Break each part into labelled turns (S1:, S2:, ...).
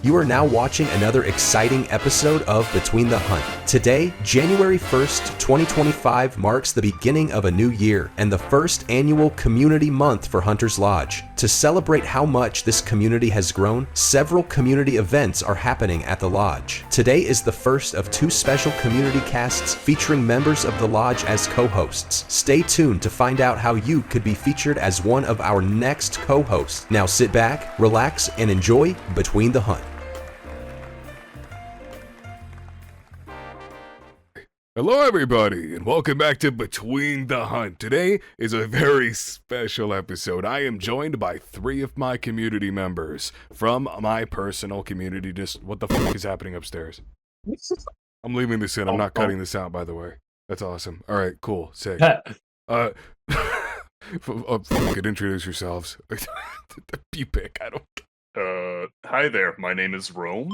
S1: You are now watching another exciting episode of Between the Hunt. Today, January 1st, 2025 marks the beginning of a new year and the first annual community month for Hunter's Lodge. To celebrate how much this community has grown, several community events are happening at the Lodge. Today is the first of two special community casts featuring members of the Lodge as co-hosts. Stay tuned to find out how you could be featured as one of our next co-hosts. Now sit back, relax, and enjoy Between the Hunt.
S2: Hello everybody, and welcome back to Between the Hunt. Today is a very special episode. I am joined by three of my community members from my personal community. Just what the fuck is happening upstairs? I'm leaving this in. I'm not cutting this out, by the way. That's awesome. All right, cool, sick. Fucking introduce yourselves. You pick. I don't.
S3: Hi there. My name is Rome.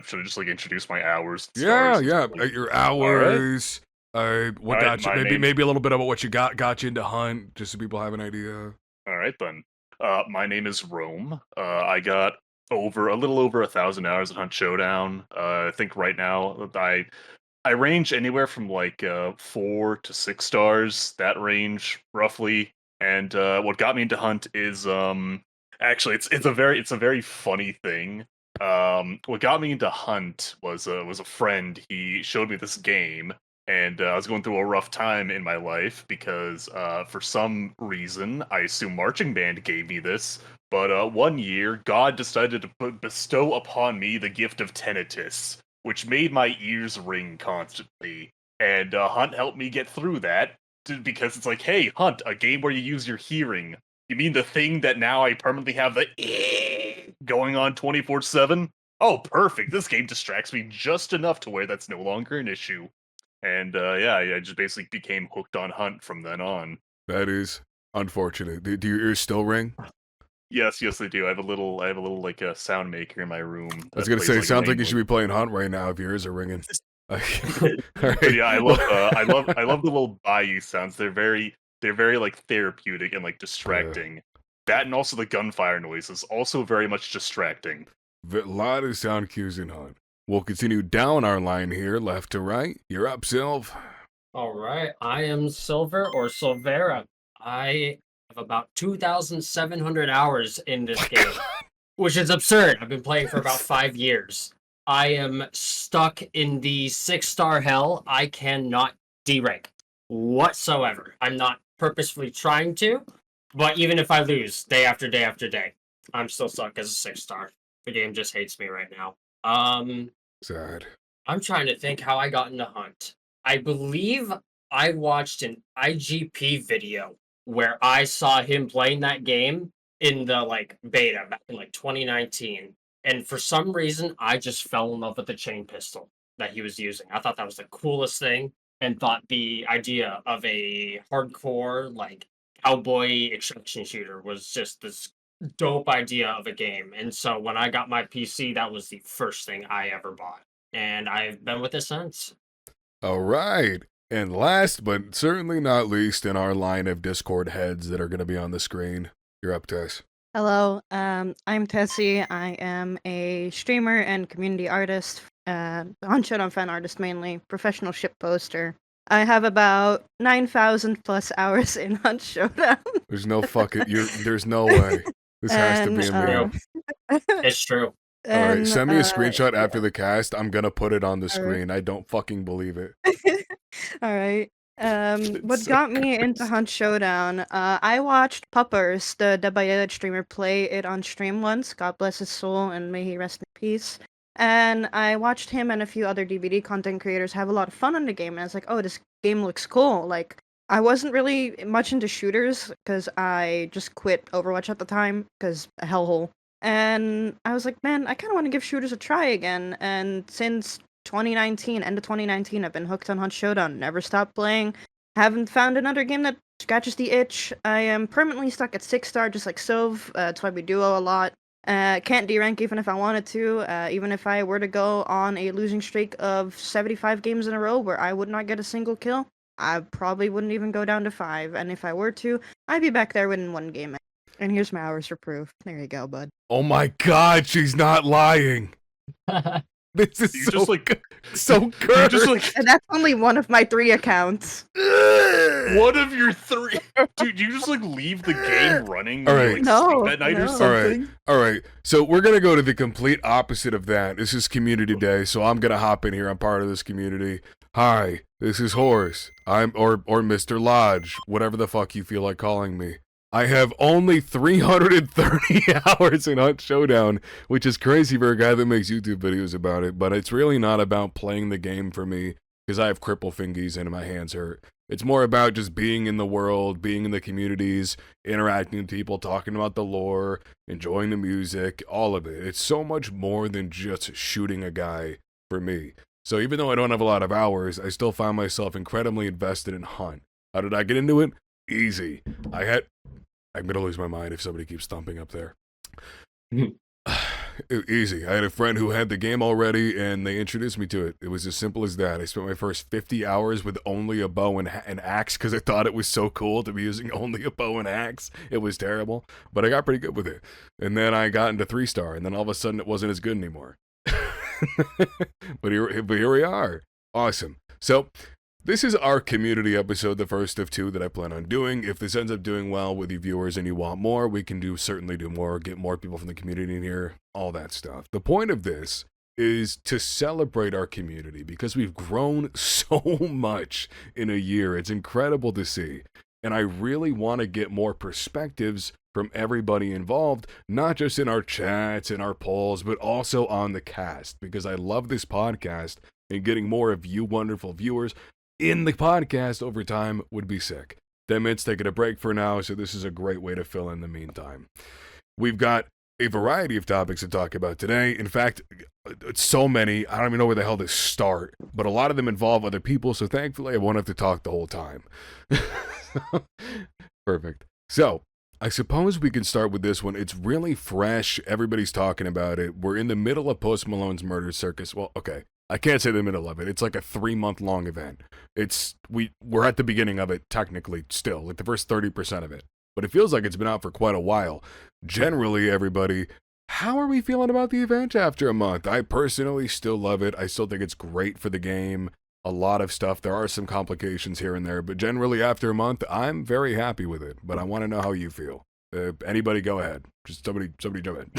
S3: Should I just introduce my hours?
S2: Yeah. Your hours. What got you? Maybe a little bit about what you got you into Hunt, just so people have an idea.
S3: All right then. My name is Rome. I got a little over 1,000 hours at Hunt Showdown. I think right now I range anywhere from 4 to 6 stars. That range roughly. And what got me into Hunt is actually it's a very funny thing. What got me into Hunt was a friend. He showed me this game, and I was going through a rough time in my life because for some reason, I assume marching band gave me this. But one year, God decided to bestow upon me the gift of tinnitus, which made my ears ring constantly. And Hunt helped me get through that because it's like, hey, Hunt, a game where you use your hearing. You mean the thing that now I permanently have the going on 24/7? Oh, perfect. This game distracts me just enough to where that's no longer an issue. And I just basically became hooked on Hunt from then on.
S2: That is unfortunate. Do your ears still ring?
S3: Yes, they do. I have a little sound maker in my room.
S2: I was gonna say, it sounds like you should be playing Hunt right now if your ears are ringing. All right.
S3: But yeah, I love the little bayou sounds. They're very therapeutic and distracting. That and also the gunfire noises, also very much distracting.
S2: A lot of sound cues in Hunt. We'll continue down our line here, left to right. You're up, Sylv.
S4: All right, I am Silver or Silvera. I have about 2,700 hours in this game, which is absurd. I've been playing for about 5 years. I am stuck in the 6-star hell. I cannot derank whatsoever. I'm not purposefully trying to, but even if I lose day after day after day, I'm still stuck as a 6-star. The game just hates me right now.
S2: Sad.
S4: I'm trying to think how I got into Hunt. I believe I watched an IGP video where I saw him playing that game in the beta back in 2019. And for some reason, I just fell in love with the chain pistol that he was using. I thought that was the coolest thing, and thought the idea of a hardcore cowboy extraction shooter was just this dope idea of a game. And so when I got my PC, that was the first thing I ever bought, and I've been with it since.
S2: All right. And last but certainly not least in our line of Discord heads that are going to be on the screen, you're up, Tess.
S5: Hello, I'm Tessie. I am a streamer and community artist, on Showdown fan artist mainly, professional ship poster. I have about 9,000 plus hours in Hunt Showdown.
S2: There's no there's no way. This has to be a meme.
S4: It's true.
S2: All right, send me a screenshot after the cast. I'm gonna put it on the screen. I don't fucking believe it.
S5: All right. What got me into Hunt Showdown? I watched Puppers, the Dead by Daylight streamer, play it on stream once. God bless his soul, and may he rest in peace. And I watched him and a few other DVD content creators have a lot of fun on the game, and I was like, oh, this game looks cool. I wasn't really much into shooters because I just quit Overwatch at the time because a hellhole. And I was like, man, I kind of want to give shooters a try again. And since 2019, end of 2019, I've been hooked on Hunt Showdown. Never stopped playing. Haven't found another game that scratches the itch. I am permanently stuck at 6-star, just like Sylv. That's why we duo a lot. Can't D-rank even if I wanted to. Even if I were to go on a losing streak of 75 games in a row where I would not get a single kill, I probably wouldn't even go down to 5. And if I were to, I'd be back there winning 1 game. And here's my hours for proof. There you go, bud.
S2: Oh my god, she's not lying. This is
S3: You
S2: so
S3: just like
S2: so
S3: you
S2: good.
S3: just like
S5: And that's only one of my 3 accounts.
S3: one of your 3. Dude, you just like leave the game running when
S2: All
S3: you
S2: right.
S3: like
S5: No,
S3: sleep at night
S5: no.
S3: or something.
S2: All right. So we're gonna go to the complete opposite of that. This is community day, so I'm gonna hop in here. I'm part of this community. Hi, this is Horse. I'm or Mr. Lodge, whatever the fuck you feel like calling me. I have only 330 hours in Hunt Showdown, which is crazy for a guy that makes YouTube videos about it, but it's really not about playing the game for me, because I have cripple fingies and my hands hurt. It's more about just being in the world, being in the communities, interacting with people, talking about the lore, enjoying the music, all of it. It's so much more than just shooting a guy for me. So even though I don't have a lot of hours, I still found myself incredibly invested in Hunt. How did I get into it? Easy. I'm gonna lose my mind if somebody keeps thumping up there. Easy. I had a friend who had the game already, and they introduced me to it. It was as simple as that. I spent my first 50 hours with only a bow and an axe because I thought it was so cool to be using only a bow and axe. It was terrible, but I got pretty good with it. And then I got into 3-star, and then all of a sudden it wasn't as good anymore. But here we are. Awesome. So this is our community episode, the first of 2 that I plan on doing. If this ends up doing well with you viewers and you want more, we can certainly do more, get more people from the community in here, all that stuff. The point of this is to celebrate our community because we've grown so much in a year. It's incredible to see. And I really want to get more perspectives from everybody involved, not just in our chats and our polls, but also on the cast, because I love this podcast and getting more of you wonderful viewers in the podcast over time would be sick. 10 minutes taking a break for now, so this is a great way to fill in the meantime. We've got a variety of topics to talk about today. In fact, it's so many, I don't even know where the hell to start, but a lot of them involve other people, so thankfully I won't have to talk the whole time. Perfect. So, I suppose we can start with this one. It's really fresh. Everybody's talking about it. We're in the middle of Post Malone's murder circus. Well, okay. I can't say the middle of it. It's like a 3-month-long event. We're at the beginning of it, technically, still, like the first 30% of it. But it feels like it's been out for quite a while. Generally, everybody, how are we feeling about the event after a month? I personally still love it. I still think it's great for the game. A lot of stuff. There are some complications here and there, but generally after a month, I'm very happy with it. But I want to know how you feel. Anybody go ahead. Just somebody jump in.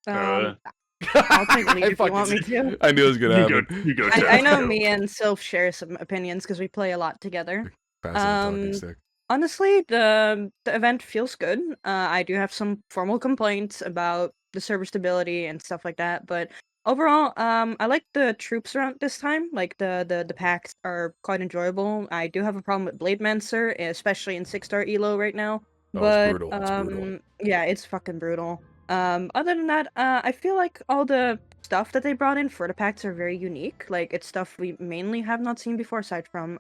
S5: I'll take lead if you want me to.
S2: I knew it was going to happen.
S3: You go.
S5: I know me and Sylph share some opinions because we play a lot together.
S2: Passing the talking stick.
S5: Honestly, the event feels good. I do have some formal complaints about the server stability and stuff like that, but overall, I like the troops around this time. Like the packs are quite enjoyable. I do have a problem with Blademancer, especially in 6-star elo right now.
S2: Oh,
S5: But
S2: it's brutal. It's brutal.
S5: yeah, it's fucking brutal. Other than that, I feel like all the stuff that they brought in for the packs are very unique. Like it's stuff we mainly have not seen before, aside from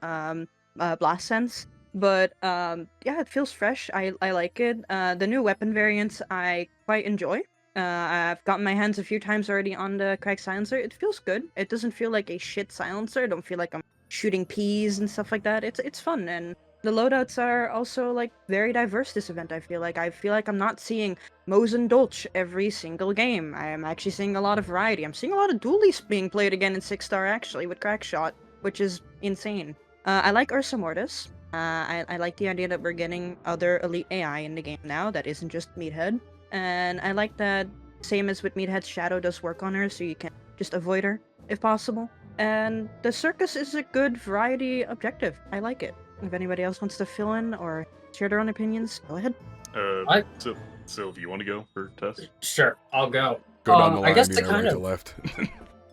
S5: Blast Sense. But yeah, it feels fresh. I like it. The new weapon variants I quite enjoy. I've gotten my hands a few times already on the crack silencer. It feels good. It doesn't feel like a shit silencer. I don't feel like I'm shooting peas and stuff like that. It's fun, and the loadouts are also like very diverse this event. I feel like I'm not seeing Mosin Dolch every single game. I am actually seeing a lot of variety. I'm seeing a lot of dualies being played again in 6-star actually with Crackshot, which is insane. I like Ursa Mortis. I like the idea that we're getting other elite AI in the game now that isn't just Meathead. And I like that, same as with Meathead's Shadow does work on her, so you can just avoid her if possible. And the Circus is a good variety objective. I like it. If anybody else wants to fill in or share their own opinions, go ahead.
S3: So if you want to go for test?
S4: Sure, I'll go.
S2: Go down the line,
S4: I guess to
S2: right
S4: kind
S2: to
S4: of
S2: left.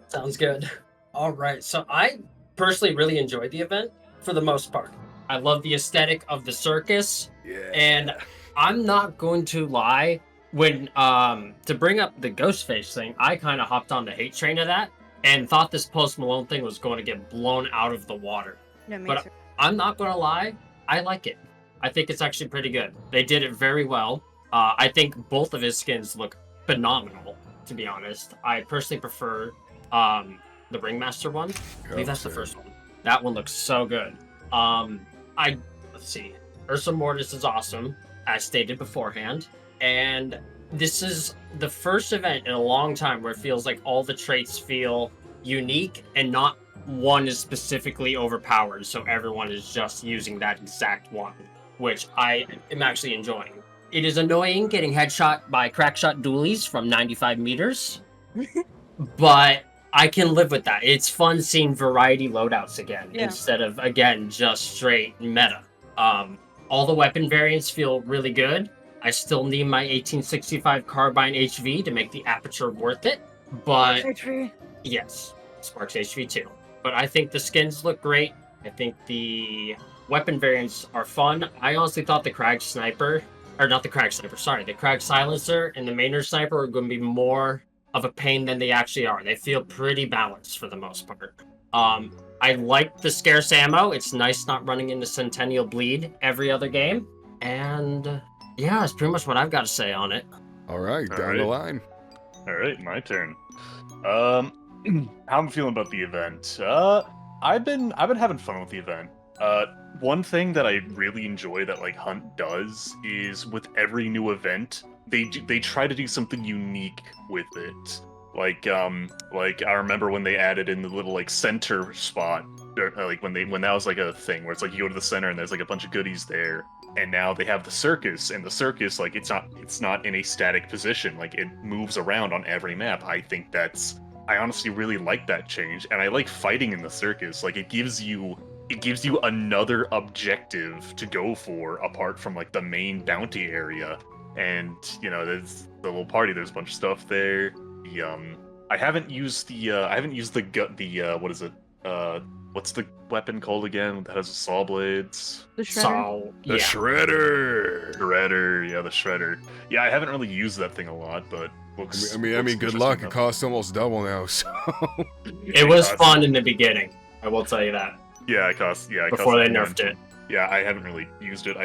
S4: sounds good. All right, so I personally really enjoyed the event for the most part. I love the aesthetic of the circus, and I'm not going to lie. When to bring up the Ghostface thing, I kind of hopped on the hate train of that and thought this Post Malone thing was going to get blown out of the water. But I'm not going to lie, I like it. I think it's actually pretty good. They did it very well. I think both of his skins look phenomenal, to be honest. I personally prefer the Ringmaster one. I believe that's the first one. That one looks so good. Let's see. Ursa Mortis is awesome, as stated beforehand. And this is the first event in a long time where it feels like all the traits feel unique and not one is specifically overpowered, so everyone is just using that exact one, which I am actually enjoying. It is annoying getting headshot by crackshot dualies from 95 meters, but I can live with that. It's fun seeing variety loadouts again instead of, again, just straight meta. All the weapon variants feel really good. I still need my 1865 carbine HV to make the aperture worth it, but
S5: HV.
S4: yes, Sparks HV too. But I think the skins look great. I think the weapon variants are fun. I honestly thought the Krag Sniper, or not the Krag Sniper, sorry, the Krag Silencer and the Maynard Sniper are going to be more of a pain than they actually are. They feel pretty balanced for the most part. I like the scarce ammo. It's nice not running into Centennial Bleed every other game. And yeah, that's pretty much what I've got to say on it.
S2: All right, down the line.
S3: All right, my turn. How I'm feeling about the event? I've been having fun with the event. One thing that I really enjoy that like Hunt does is with every new event, they try to do something unique with it. Like I remember when they added in the little like center spot, like when that was like a thing where it's like you go to the center and there's like a bunch of goodies there. And now they have the circus, and the circus, like it's not in a static position, like it moves around on every map. I honestly really like that change, and I like fighting in the circus. Like it gives you another objective to go for apart from like the main bounty area. And there's the little party. There's a bunch of stuff there. I haven't used what is it? What's the weapon called again that has the saw blades?
S5: The shredder.
S2: The shredder.
S3: Shredder, yeah, the shredder. Yeah, I haven't really used that thing a lot, but looks.
S2: I mean, good luck. It costs almost double now, so.
S4: It was fun in the beginning. I will tell you that.
S3: Yeah, it costs. Yeah,
S4: before they nerfed it.
S3: Yeah, I haven't really used it.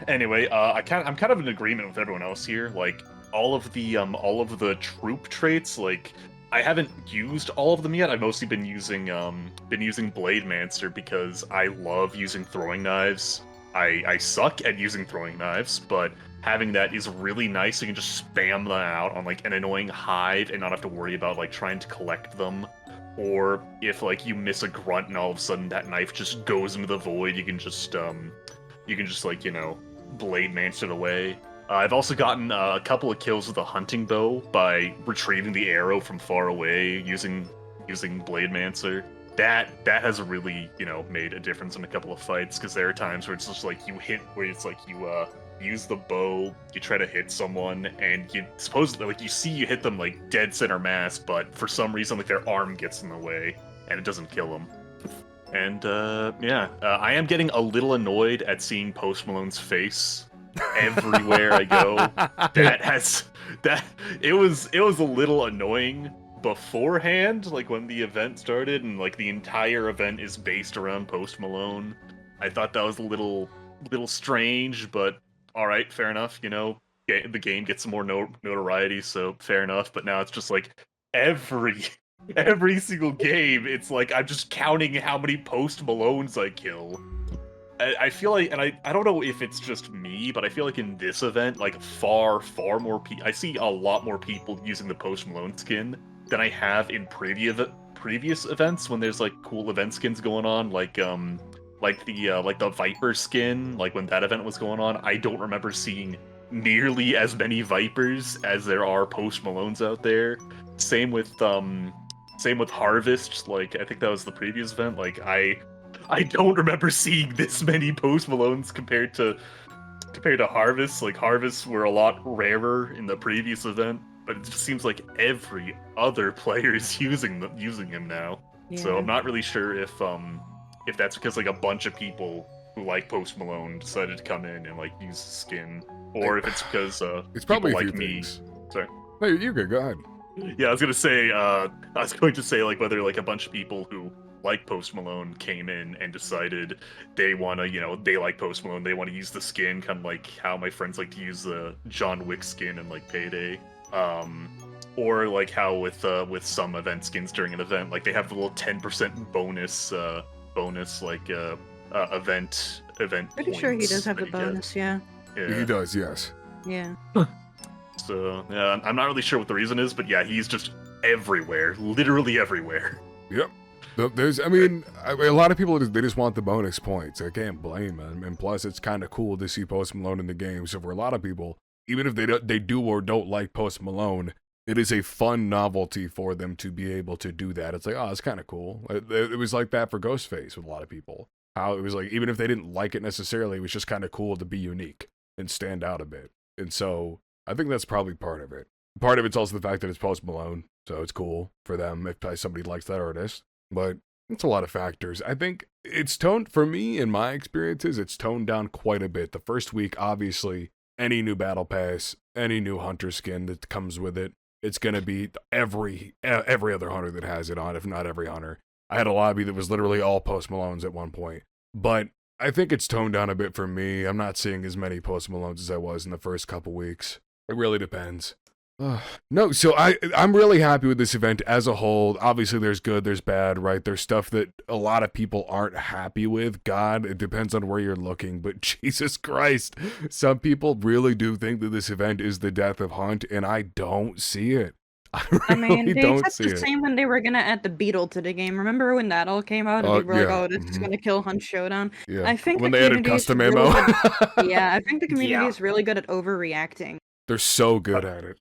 S3: Anyway, I'm kind of in agreement with everyone else here. Like all of the troop traits, like. I haven't used all of them yet. I've mostly been using Blademancer because I love using throwing knives. I suck at using throwing knives, but having that is really nice. You can just spam them out on like an annoying hive and not have to worry about like trying to collect them. Or if like you miss a grunt and all of a sudden that knife just goes into the void, you can just like Blademancer it away. I've also gotten a couple of kills with a hunting bow by retrieving the arrow from far away using Blademancer. That has really made a difference in a couple of fights, because there are times where it's just like you use the bow, you try to hit someone, and you supposedly like you hit them like dead center mass, but for some reason like their arm gets in the way and it doesn't kill them. And I am getting a little annoyed at seeing Post Malone's face everywhere I go. It was a little annoying beforehand, like when the event started and like the entire event is based around Post Malone. I thought that was a little strange, but all right, fair enough. The game gets some more notoriety, so fair enough. But now it's just like every single game, it's like I'm just counting how many Post Malones I kill. I feel like, and I don't know if it's just me, but I feel like in this event, like far more people, I see a lot more people using the Post Malone skin than I have in previous events when there's like cool event skins going on, like the Viper skin, like when that event was going on. I don't remember seeing nearly as many Vipers as there are Post Malones out there. Same with Harvest, like I think that was the previous event. Like I don't remember seeing this many Post Malones compared to Harvest. Like Harvests were a lot rarer in the previous event, but it just seems like every other player is using him now. Yeah. So I'm not really sure if that's because like a bunch of people who like Post Malone decided to come in and like use the skin, or if it's because
S2: it's probably
S3: like
S2: me.
S3: Things. Sorry.
S2: No, you're good. Go ahead.
S3: Yeah, I was going to say like whether like a bunch of people who like Post Malone came in and decided they want to, they like Post Malone, they want to use the skin, kind of like how my friends like to use the John Wick skin in like Payday, or like how with some event skins during an event, like they have the little 10% bonus like event.
S5: Pretty sure he does have the bonus, yeah.
S2: He does, yes.
S5: Yeah.
S3: So yeah, I'm not really sure what the reason is, but yeah, he's just everywhere, literally everywhere.
S2: Yep. I mean, a lot of people, they just want the bonus points. I can't blame them. And plus, it's kind of cool to see Post Malone in the game. So for a lot of people, even if they do or don't like Post Malone, it is a fun novelty for them to be able to do that. It's like, oh, it's kind of cool. It was like that for Ghostface with a lot of people. How it was like, even if they didn't like it necessarily, it was just kind of cool to be unique and stand out a bit. And so I think that's probably part of it. Part of it's also the fact that it's Post Malone, so it's cool for them if somebody likes that artist. But it's a lot of factors. I think it's toned, for me, in my experiences, it's toned down quite a bit. The first week, obviously, any new battle pass, any new hunter skin that comes with it, it's going to be every other hunter that has it on, if not every hunter. I had a lobby that was literally all Post Malones at one point. But I think it's toned down a bit for me. I'm not seeing as many Post Malones as I was in the first couple weeks. It really depends. No, so I'm really happy with this event as a whole. Obviously, there's good, there's bad, right? There's stuff that a lot of people aren't happy with. God, it depends on where you're looking, but Jesus Christ, some people really do think that this event is the death of Hunt, and I don't see it.
S5: I mean, they said the same when they were gonna add the beetle to the game. Remember when that all came out? And people were like, "Oh, this is gonna kill Hunt Showdown."
S2: Yeah.
S5: I think
S2: when they added custom ammo.
S5: Yeah, I think the community is really good at overreacting.
S2: They're so good at it.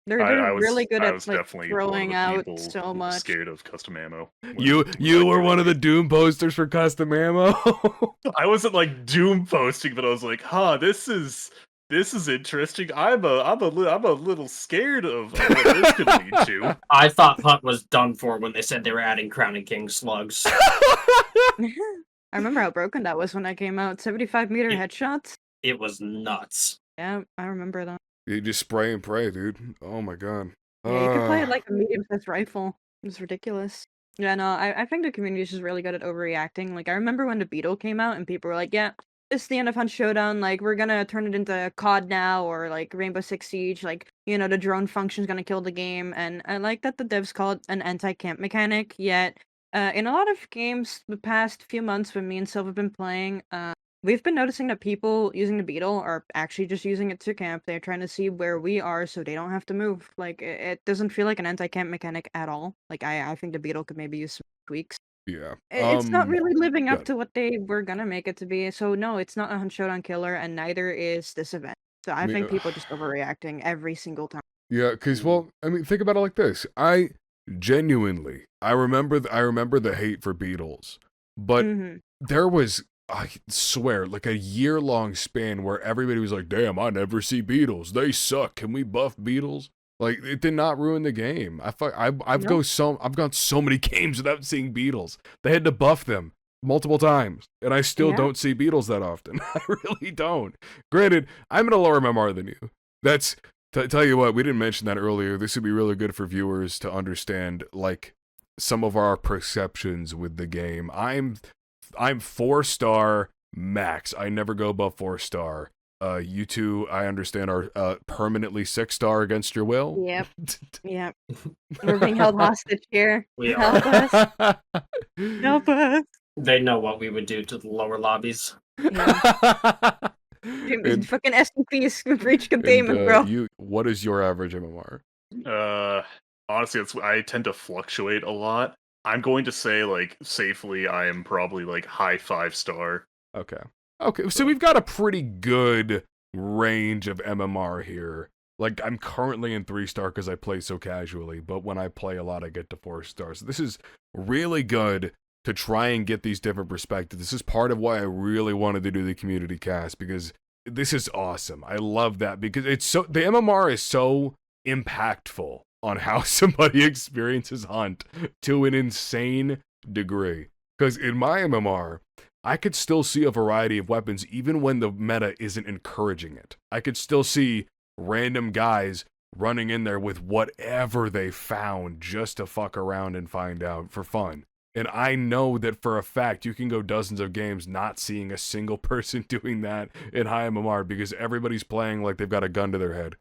S5: They're really good at like throwing out so much.
S3: Scared of custom ammo.
S2: You were one of the Doom posters for custom ammo.
S3: I wasn't like Doom posting, but I was like, "Huh, this is interesting. I'm a little scared of what this could lead to."
S4: I thought Hunt was done for when they said they were adding Crown and King slugs.
S5: I remember how broken that was when that came out. 75-meter headshots.
S4: It was nuts.
S5: Yeah, I remember that.
S2: You just spray and pray, dude. Oh my god.
S5: Yeah, you could play it like a medium-sized rifle. It's ridiculous. Yeah, no, I think the community is just really good at overreacting. Like, I remember when the Beetle came out and people were like, yeah, this is the end of Hunt Showdown. Like, we're gonna turn it into COD now, or like Rainbow Six Siege. Like, you know, the drone function's gonna kill the game. And I like that the devs call it an anti-camp mechanic. Yet, in a lot of games the past few months when me and Silva have been playing, we've been noticing that people using the Beetle are actually just using it to camp. They're trying to see where we are so they don't have to move. Like, it doesn't feel like an anti-camp mechanic at all. Like, I think the Beetle could maybe use some tweaks.
S2: Yeah.
S5: It's not really living up to what they were gonna make it to be. So, no, it's not a Hunt Showdown killer, and neither is this event. So, I think people are just overreacting every single time.
S2: Yeah, because, well, I mean, think about it like this. I remember the hate for Beetles, but there was, I swear, like a year-long span where everybody was like, damn, I never see Beetles. They suck. Can we buff Beetles? Like, it did not ruin the game. I've gone so many games without seeing Beetles. They had to buff them multiple times, and I still don't see Beetles that often. I really don't. Granted, I'm in a lower MMR than you. That's, tell you what, we didn't mention that earlier. This would be really good for viewers to understand, like, some of our perceptions with the game. I'm 4-star max. I never go above 4-star. You two, I understand, are permanently 6-star against your will.
S5: Yep. Yep. We're being held hostage here.
S4: We
S5: Help
S4: are.
S5: us. Help us.
S4: They know what we would do to the lower lobbies.
S5: Yeah. Fucking SCPs breach containment, bro.
S2: What is your average MMR?
S3: Honestly, I tend to fluctuate a lot. I'm going to say, like, safely, I am probably, like, high 5-star.
S2: Okay, so we've got a pretty good range of MMR here. Like, I'm currently in 3-star because I play so casually, but when I play a lot, I get to 4 stars. So this is really good to try and get these different perspectives. This is part of why I really wanted to do the community cast, because this is awesome. I love that, because the MMR is so impactful on how somebody experiences Hunt to an insane degree. Because in my MMR, I could still see a variety of weapons even when the meta isn't encouraging it. I could still see random guys running in there with whatever they found just to fuck around and find out for fun. And I know that for a fact you can go dozens of games not seeing a single person doing that in high MMR because everybody's playing like they've got a gun to their head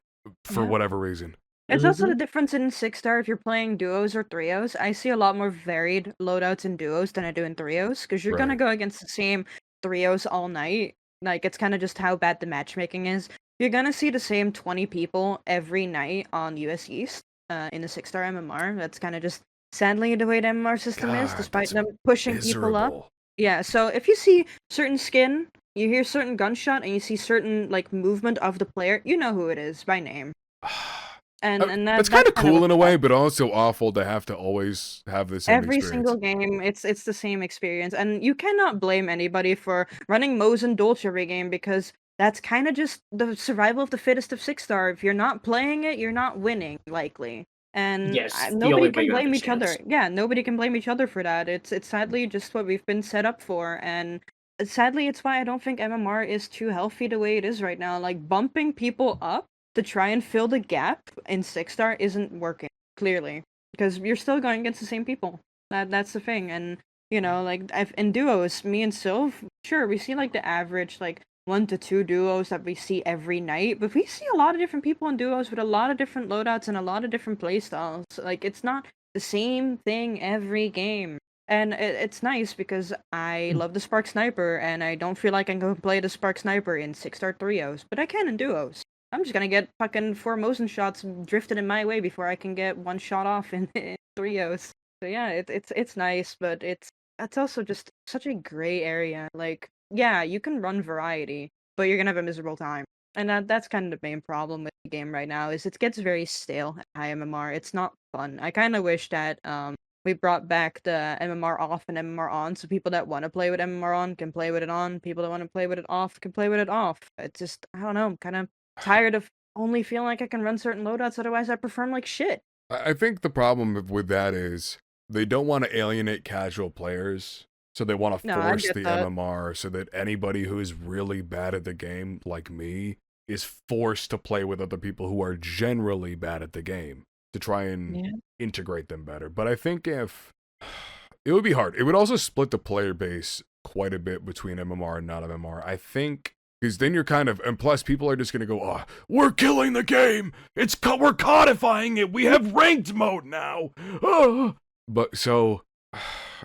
S2: for whatever reason.
S5: It's also the difference in 6-star if you're playing duos or trios. I see a lot more varied loadouts in duos than I do in trios, because you're gonna go against the same trios all night. Like, it's kind of just how bad the matchmaking is. you're gonna see the same 20 people every night on US East in a 6-star MMR. That's kind of just sadly the way the MMR system is,
S2: God,
S5: despite
S2: that's
S5: them pushing people up.
S2: miserable.
S5: Yeah, so if you see certain skin, you hear certain gunshot, and you see certain like movement of the player, you know who it is by name. And
S2: That's
S5: that's
S2: kind of
S5: kind of
S2: cool
S5: what's
S2: in a way,
S5: sad.
S2: but also awful to have to always have the same
S5: Every
S2: experience.
S5: single game, it's the same experience, and you cannot blame anybody for running Mo's and Dolce every game because that's kind of just the survival of the fittest of 6-star. If you're not playing it, you're not winning, likely. And
S4: Yes, the
S5: nobody
S4: only way
S5: can
S4: you have a
S5: blame each other.
S4: chance.
S5: Yeah, nobody can blame each other for that. It's sadly just what we've been set up for, and sadly, it's why I don't think MMR is too healthy the way it is right now. Like bumping people up to try and fill the gap in 6-star isn't working, clearly, because you're still going against the same people. That's the thing, and like in duos, me and Sylv, sure, we see like the average like 1 to 2 duos that we see every night, but we see a lot of different people in duos with a lot of different loadouts and a lot of different playstyles. Like it's not the same thing every game. And it's nice because I love the Spark Sniper, and I don't feel like I can play the Spark Sniper in 6-star trios, but I can in duos. I'm just gonna get fucking 4 motion shots drifted in my way before I can get one shot off in trios. So yeah, it's nice, but it's also just such a gray area. Like, yeah, you can run variety, but you're gonna have a miserable time. And that's kind of the main problem with the game right now is it gets very stale at high MMR. It's not fun. I kind of wish that we brought back the MMR off and MMR on, so people that want to play with MMR on can play with it on. People that want to play with it off can play with it off. It's just I don't know. I'm kind of tired of only feeling like I can run certain loadouts. Otherwise, I perform like shit.
S2: I think the problem with that is they don't want to alienate casual players, so they want to
S5: No, I
S2: force
S5: get
S2: the
S5: that.
S2: MMR so that anybody who is really bad at the game, like me, is forced to play with other people who are generally bad at the game to try and
S5: Yeah.
S2: integrate them better. But I think if it would be hard, it would also split the player base quite a bit between MMR and not MMR. I think because then you're kind of, and plus people are just gonna go, oh, we're killing the game. We're codifying it. We have ranked mode now. Oh. But so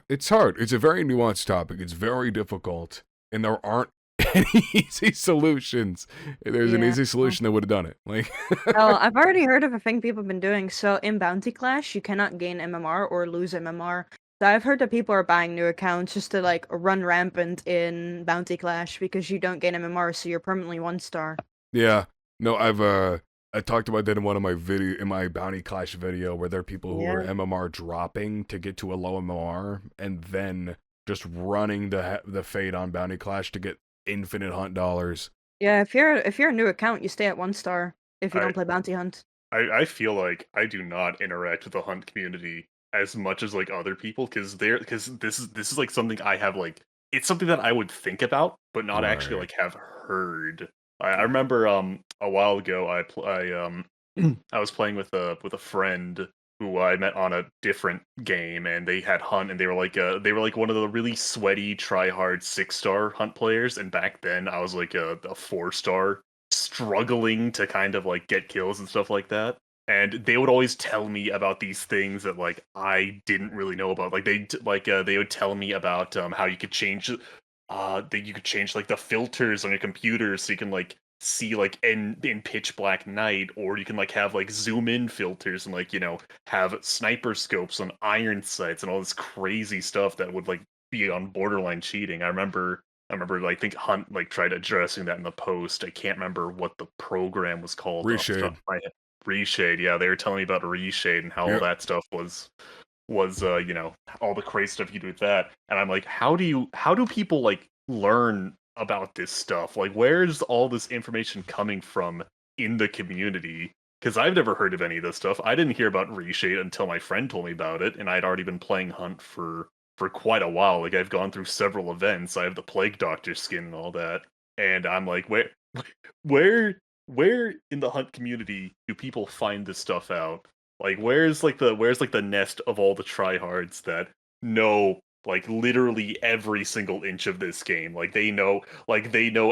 S2: it's hard. It's a very nuanced topic. It's very difficult, and there aren't any easy solutions. If there's an
S5: Yeah.
S2: easy solution, they would have done it. Like,
S5: Oh, I've already heard of a thing people have been doing. So in Bounty Clash, you cannot gain MMR or lose MMR. So I've heard that people are buying new accounts just to like run rampant in Bounty Clash because you don't gain MMR, so you're permanently 1-star.
S2: yeah, no, I talked about that in one of my in my Bounty Clash video, where there are people who are
S5: Yeah.
S2: MMR dropping to get to a low MMR, and then just running the fade on Bounty Clash to get infinite hunt dollars.
S5: Yeah, if you're a new account, you stay at 1-star if you
S3: I
S5: don't play Bounty Hunt.
S3: I feel like I do not interact with the hunt community as much as like other people because this is like something I have like it's something that I would think about but not actually
S2: Right.
S3: like have heard. I remember a while ago I was playing with a friend who I met on a different game and they had hunt and they were like one of the really sweaty try hard 6-star hunt players and back then I was like a 4-star struggling to kind of like get kills and stuff like that. And they would always tell me about these things that like I didn't really know about. Like they would tell me about how you could change that you could change like the filters on your computer so you can like see like in pitch black night, or you can like have like zoom in filters and like have sniper scopes on iron sights and all this crazy stuff that would like be on borderline cheating. I remember, like, I think Hunt like tried addressing that in the post. I can't remember what the program was called off the top
S2: Reshade.
S3: of my head. Reshade, yeah, they were telling me about Reshade and how all
S2: Yep.
S3: that stuff was all the crazy stuff you do with that. And I'm like, how do people like learn about this stuff? Like, where's all this information coming from in the community? Because I've never heard of any of this stuff. I didn't hear about Reshade until my friend told me about it, and I'd already been playing Hunt for quite a while. Like I've gone through several events. I have the Plague Doctor skin and all that. And I'm like, where where in the Hunt community do people find this stuff out? Like where's the nest of all the tryhards that know like literally every single inch of this game? Like they know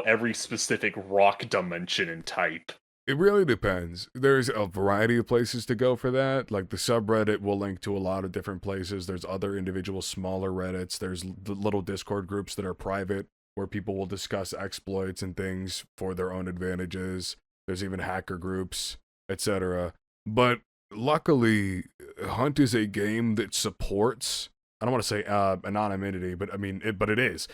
S3: every specific rock dimension and type.
S2: It really depends. There's a variety of places to go for that. Like the subreddit will link to a lot of different places. There's other individual smaller Reddits. There's the little Discord groups that are private where people will discuss exploits and things for their own advantages. There's even hacker groups, etc. But luckily, Hunt is a game that supports. I don't want to say anonymity, but I mean, it is.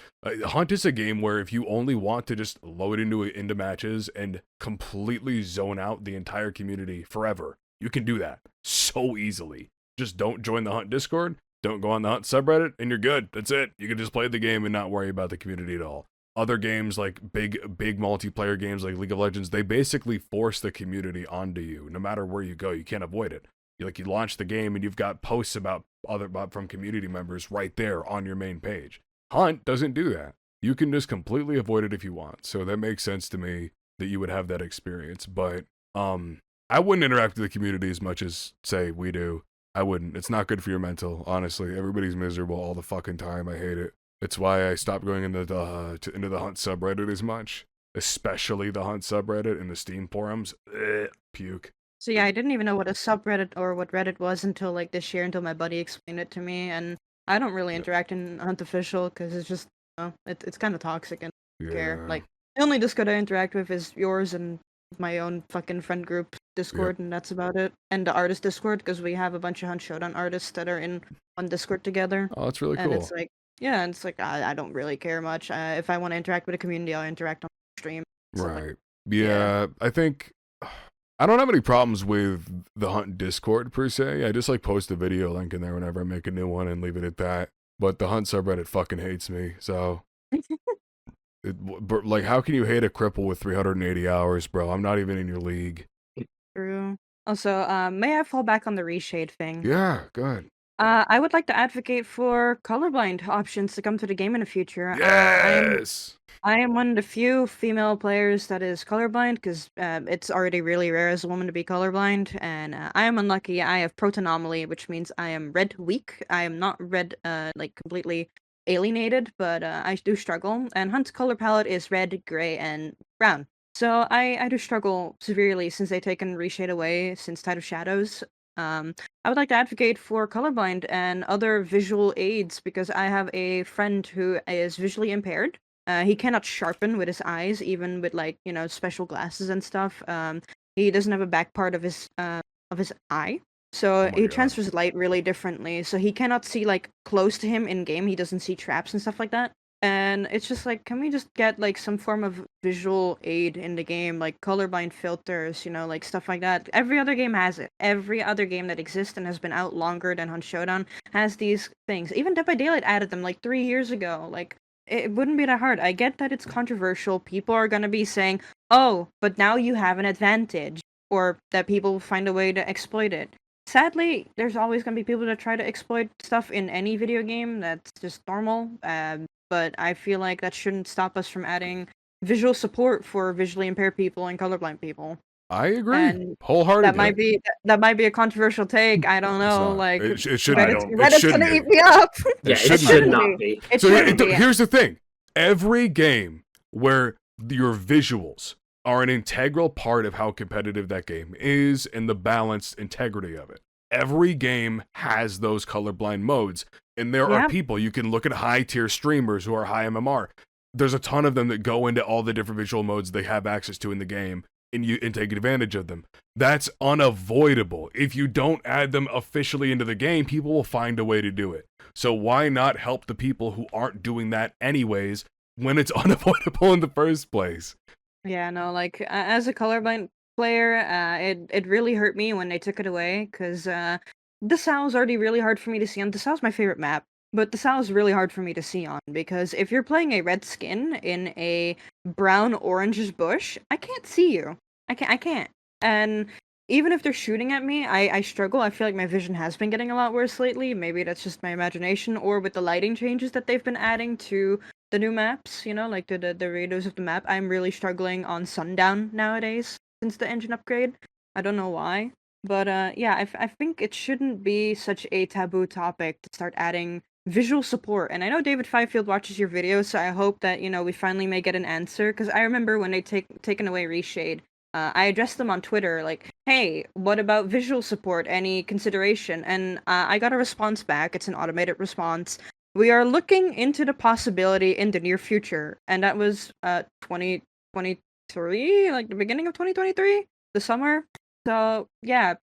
S2: Hunt is a game where if you only want to just load into matches and completely zone out the entire community forever, you can do that so easily. Just don't join the Hunt Discord, don't go on the Hunt subreddit, and you're good. That's it. You can just play the game and not worry about the community at all. Other games like big multiplayer games like League of Legends, they basically force the community onto you. No matter where you go, you can't avoid it. You launch the game and you've got posts about from community members right there on your main page. Hunt doesn't do that. You can just completely avoid it if you want. So that makes sense to me that you would have that experience. But I wouldn't interact with the community as much as, say, we do. I wouldn't. It's not good for your mental, honestly. Everybody's miserable all the fucking time. I hate it. It's why I stopped going into the Hunt subreddit as much, especially the Hunt subreddit and the Steam forums. Puke.
S5: So yeah, I didn't even know what a subreddit or what Reddit was until like this year, until my buddy explained it to me, and I don't really interact in Hunt Official because it's just, it's kind of toxic and I don't care. Like, the only Discord I interact with is yours and my own fucking friend group Discord, and that's about it. And the artist Discord, because we have a bunch of Hunt Showdown artists that are in one Discord together.
S2: Oh, that's really cool.
S5: And it's like, yeah, and it's like I don't really care much. If I want to interact with a community, I'll interact on stream. So
S2: Right.
S5: like,
S2: Yeah, I think I don't have any problems with the Hunt Discord per se. I just like post a video link in there whenever I make a new one and leave it at that. But the Hunt subreddit fucking hates me. So, like, how can you hate a cripple with 380 hours, bro? I'm not even in your league.
S5: True. Also, may I fall back on the reshade thing?
S2: Yeah, good.
S5: I would like to advocate for colorblind options to come to the game in the future.
S2: Yes.
S5: I am one of the few female players that is colorblind because it's already really rare as a woman to be colorblind, and I am unlucky. I have protanomaly, which means I am red weak. I am not red, like completely alienated, but I do struggle. And Hunt's color palette is red, gray, and brown. So I do struggle severely since they've taken reshade away since Tide of Shadows. I would like to advocate for colorblind and other visual aids because I have a friend who is visually impaired. He cannot sharpen with his eyes, even with like special glasses and stuff. He doesn't have a back part of his eye, so
S2: Oh my
S5: he
S2: God.
S5: transfers light really differently. So he cannot see like close to him in game. He doesn't see traps and stuff like that. And it's just like, can we just get like some form of visual aid in the game, like colorblind filters, like stuff like that. Every other game has it. Every other game that exists and has been out longer than Hunt Showdown has these things. Even Dead by Daylight added them like 3 years ago. Like, it wouldn't be that hard. I get that it's controversial. People are gonna be saying, oh, but now you have an advantage, or that people will find a way to exploit it. Sadly, there's always gonna be people that try to exploit stuff in any video game. That's just normal. But I feel like that shouldn't stop us from adding visual support for visually impaired people and colorblind people.
S2: I agree
S5: And
S2: wholeheartedly.
S5: that might be a controversial take. I don't
S2: It's
S5: know.
S2: not.
S5: Like,
S2: It shouldn't.
S5: Reddit's gonna
S2: be.
S5: eat me up.
S4: Yeah,
S2: It
S4: it
S2: shouldn't
S4: should
S2: be.
S4: not be.
S5: It
S2: So
S5: shouldn't be.
S2: here's the thing. Every game where your visuals are an integral part of how competitive that game is and the balanced integrity of it. Every game has those colorblind modes. And there are people, you can look at high tier streamers who are high MMR. There's a ton of them that go into all the different visual modes they have access to in the game and take advantage of them. That's unavoidable. If you don't add them officially into the game, people will find a way to do it. So why not help the people who aren't doing that anyways when it's unavoidable in the first place?
S5: Yeah, no, like as a colorblind player, it really hurt me when they took it away because the Sao is already really hard for me to see on. The Sao is my favorite map, but the Sao is really hard for me to see on because if you're playing a red skin in a brown orangish bush, I can't see you. I can't. And even if they're shooting at me, I struggle. I feel like my vision has been getting a lot worse lately. Maybe that's just my imagination, or with the lighting changes that they've been adding to the new maps, like the radios of the map. I'm really struggling on Sundown nowadays since the engine upgrade. I don't know why. But yeah, I think it shouldn't be such a taboo topic to start adding visual support. And I know David Fifield watches your videos, so I hope that we finally may get an answer. Because I remember when they taken away Reshade, I addressed them on Twitter like, "Hey, what about visual support? Any consideration?" And I got a response back. It's an automated response. We are looking into the possibility in the near future, and that was 2022 2023, like the beginning of 2023, the summer. So yeah,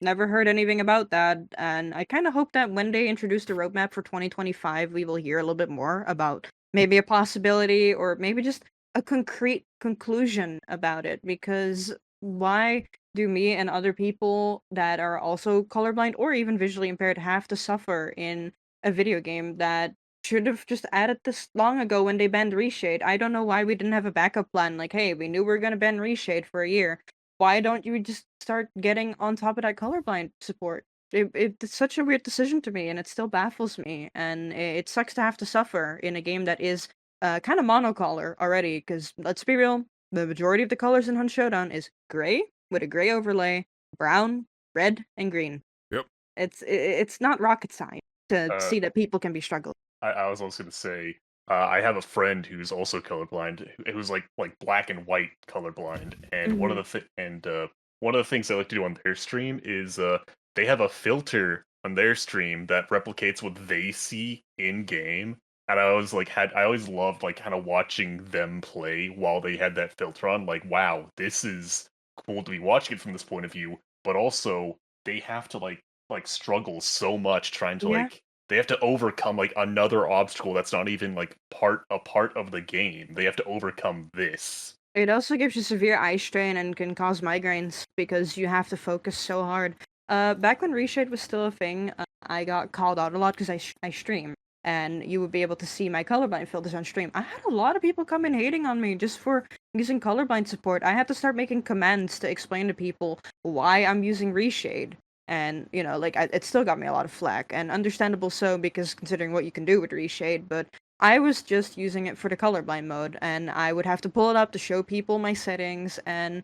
S5: never heard anything about that, and I kind of hope that when they introduce the roadmap for 2025, we will hear a little bit more about maybe a possibility or maybe just a concrete conclusion about it. Because why do me and other people that are also colorblind or even visually impaired have to suffer in a video game that should have just added this long ago when they banned reshade? I don't know why we didn't have a backup plan. Like, hey, we knew we were gonna ban reshade for a year. Why don't you just start getting on top of that colorblind support? It's such a weird decision to me, and it still baffles me. And it sucks to have to suffer in a game that is kind of monocolor already. Because let's be real, the majority of the colors in Hunt Showdown is gray with a gray overlay, brown, red, and green.
S2: Yep.
S5: It's not rocket science to
S3: Uh,
S5: see that people can be struggling.
S3: I was also going to say, I have a friend who's also colorblind, who's like black and white colorblind, and one of the things I like to do on their stream is they have a filter on their stream that replicates what they see in game, and I always loved like kind of watching them play while they had that filter on. Like, wow, this is cool to be watching it from this point of view, but also they have to like struggle so much trying to
S5: Yeah.
S3: they have to overcome like another obstacle that's not even like a part of the game. They have to overcome this.
S5: It also gives you severe eye strain and can cause migraines because you have to focus so hard. Back when reshade was still a thing, I got called out a lot because I stream, and you would be able to see my colorblind filters on stream. I had a lot of people come in hating on me just for using colorblind support. I had to start making commands to explain to people why I'm using reshade. And, like, it still got me a lot of flack, and understandable so, because considering what you can do with reshade, but I was just using it for the colorblind mode, and I would have to pull it up to show people my settings. And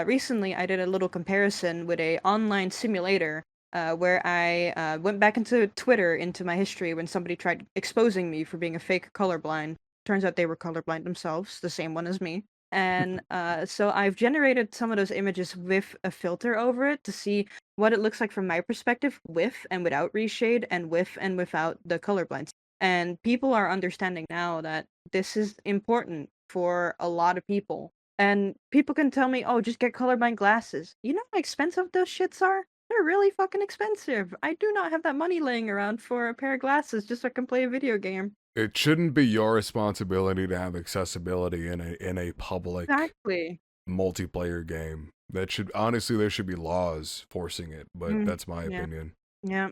S5: recently, I did a little comparison with a online simulator where I went back into Twitter, into my history, when somebody tried exposing me for being a fake colorblind. Turns out they were colorblind themselves, the same one as me. And so I've generated some of those images with a filter over it to see what it looks like from my perspective, with and without reshade, and with and without the colorblind. And people are understanding now that this is important for a lot of people. And people can tell me, oh, just get colorblind glasses. You know how expensive those shits are? They're really fucking expensive. I do not have that money laying around for a pair of glasses just so I can play a video game.
S2: It shouldn't be your responsibility to have accessibility in a public
S5: Exactly.
S2: multiplayer game. That should honestly, there should be laws forcing it, but that's my
S5: Yeah.
S2: opinion.
S5: Yeah.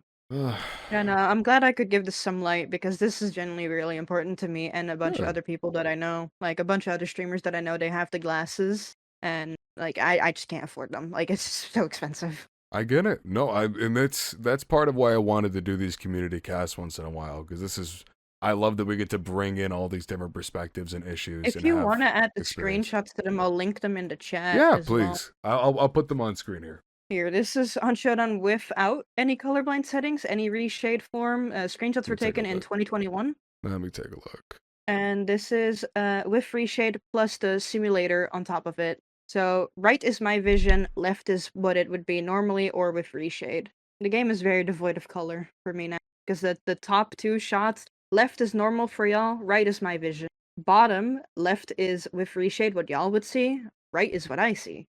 S5: And I'm glad I could give this some light because this is genuinely really important to me and a bunch of
S2: Yeah.
S5: other people that I know. Like a bunch of other streamers that I know, they have the glasses, and like I just can't afford them. Like it's so expensive.
S2: I get it. No, and that's part of why I wanted to do these community casts once in a while, because I love that we get to bring in all these different perspectives and issues.
S5: If
S2: and
S5: you
S2: have
S5: want to add the
S2: experience.
S5: screenshots to them, I'll link them in the chat.
S2: Yeah,
S5: as well.
S2: please. I'll put them on screen here.
S5: Here, this is on Showdown without any colorblind settings, any reshade form. Screenshots were taken in 2021.
S2: Let me take a look.
S5: And this is with reshade plus the simulator on top of it. So right is my vision, left is what it would be normally or with reshade. The game is very devoid of color for me now, because the top two shots, left is normal for y'all, right is my vision. Bottom, left is with reshade what y'all would see, right is what I see.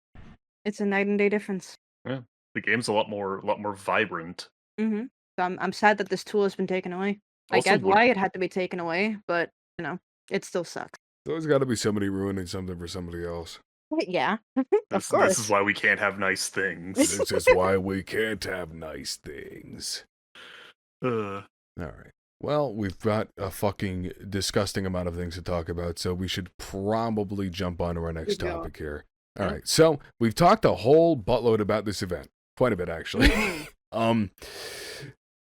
S5: It's a night and day difference.
S3: Yeah, the game's a lot more vibrant.
S5: So I'm sad that this tool has been taken away. I
S3: Also,
S5: get why it had to be taken away, but it still sucks.
S2: There's got to be somebody ruining something for somebody else.
S5: Yeah, of
S3: This
S5: course.
S3: is why we can't have nice things.
S2: This is why we can't have nice things. All right. Well, we've got a fucking disgusting amount of things to talk about, so we should probably jump on to our next
S5: Good job.
S2: topic here. All right. So we've talked a whole buttload about this event. Quite a bit, actually.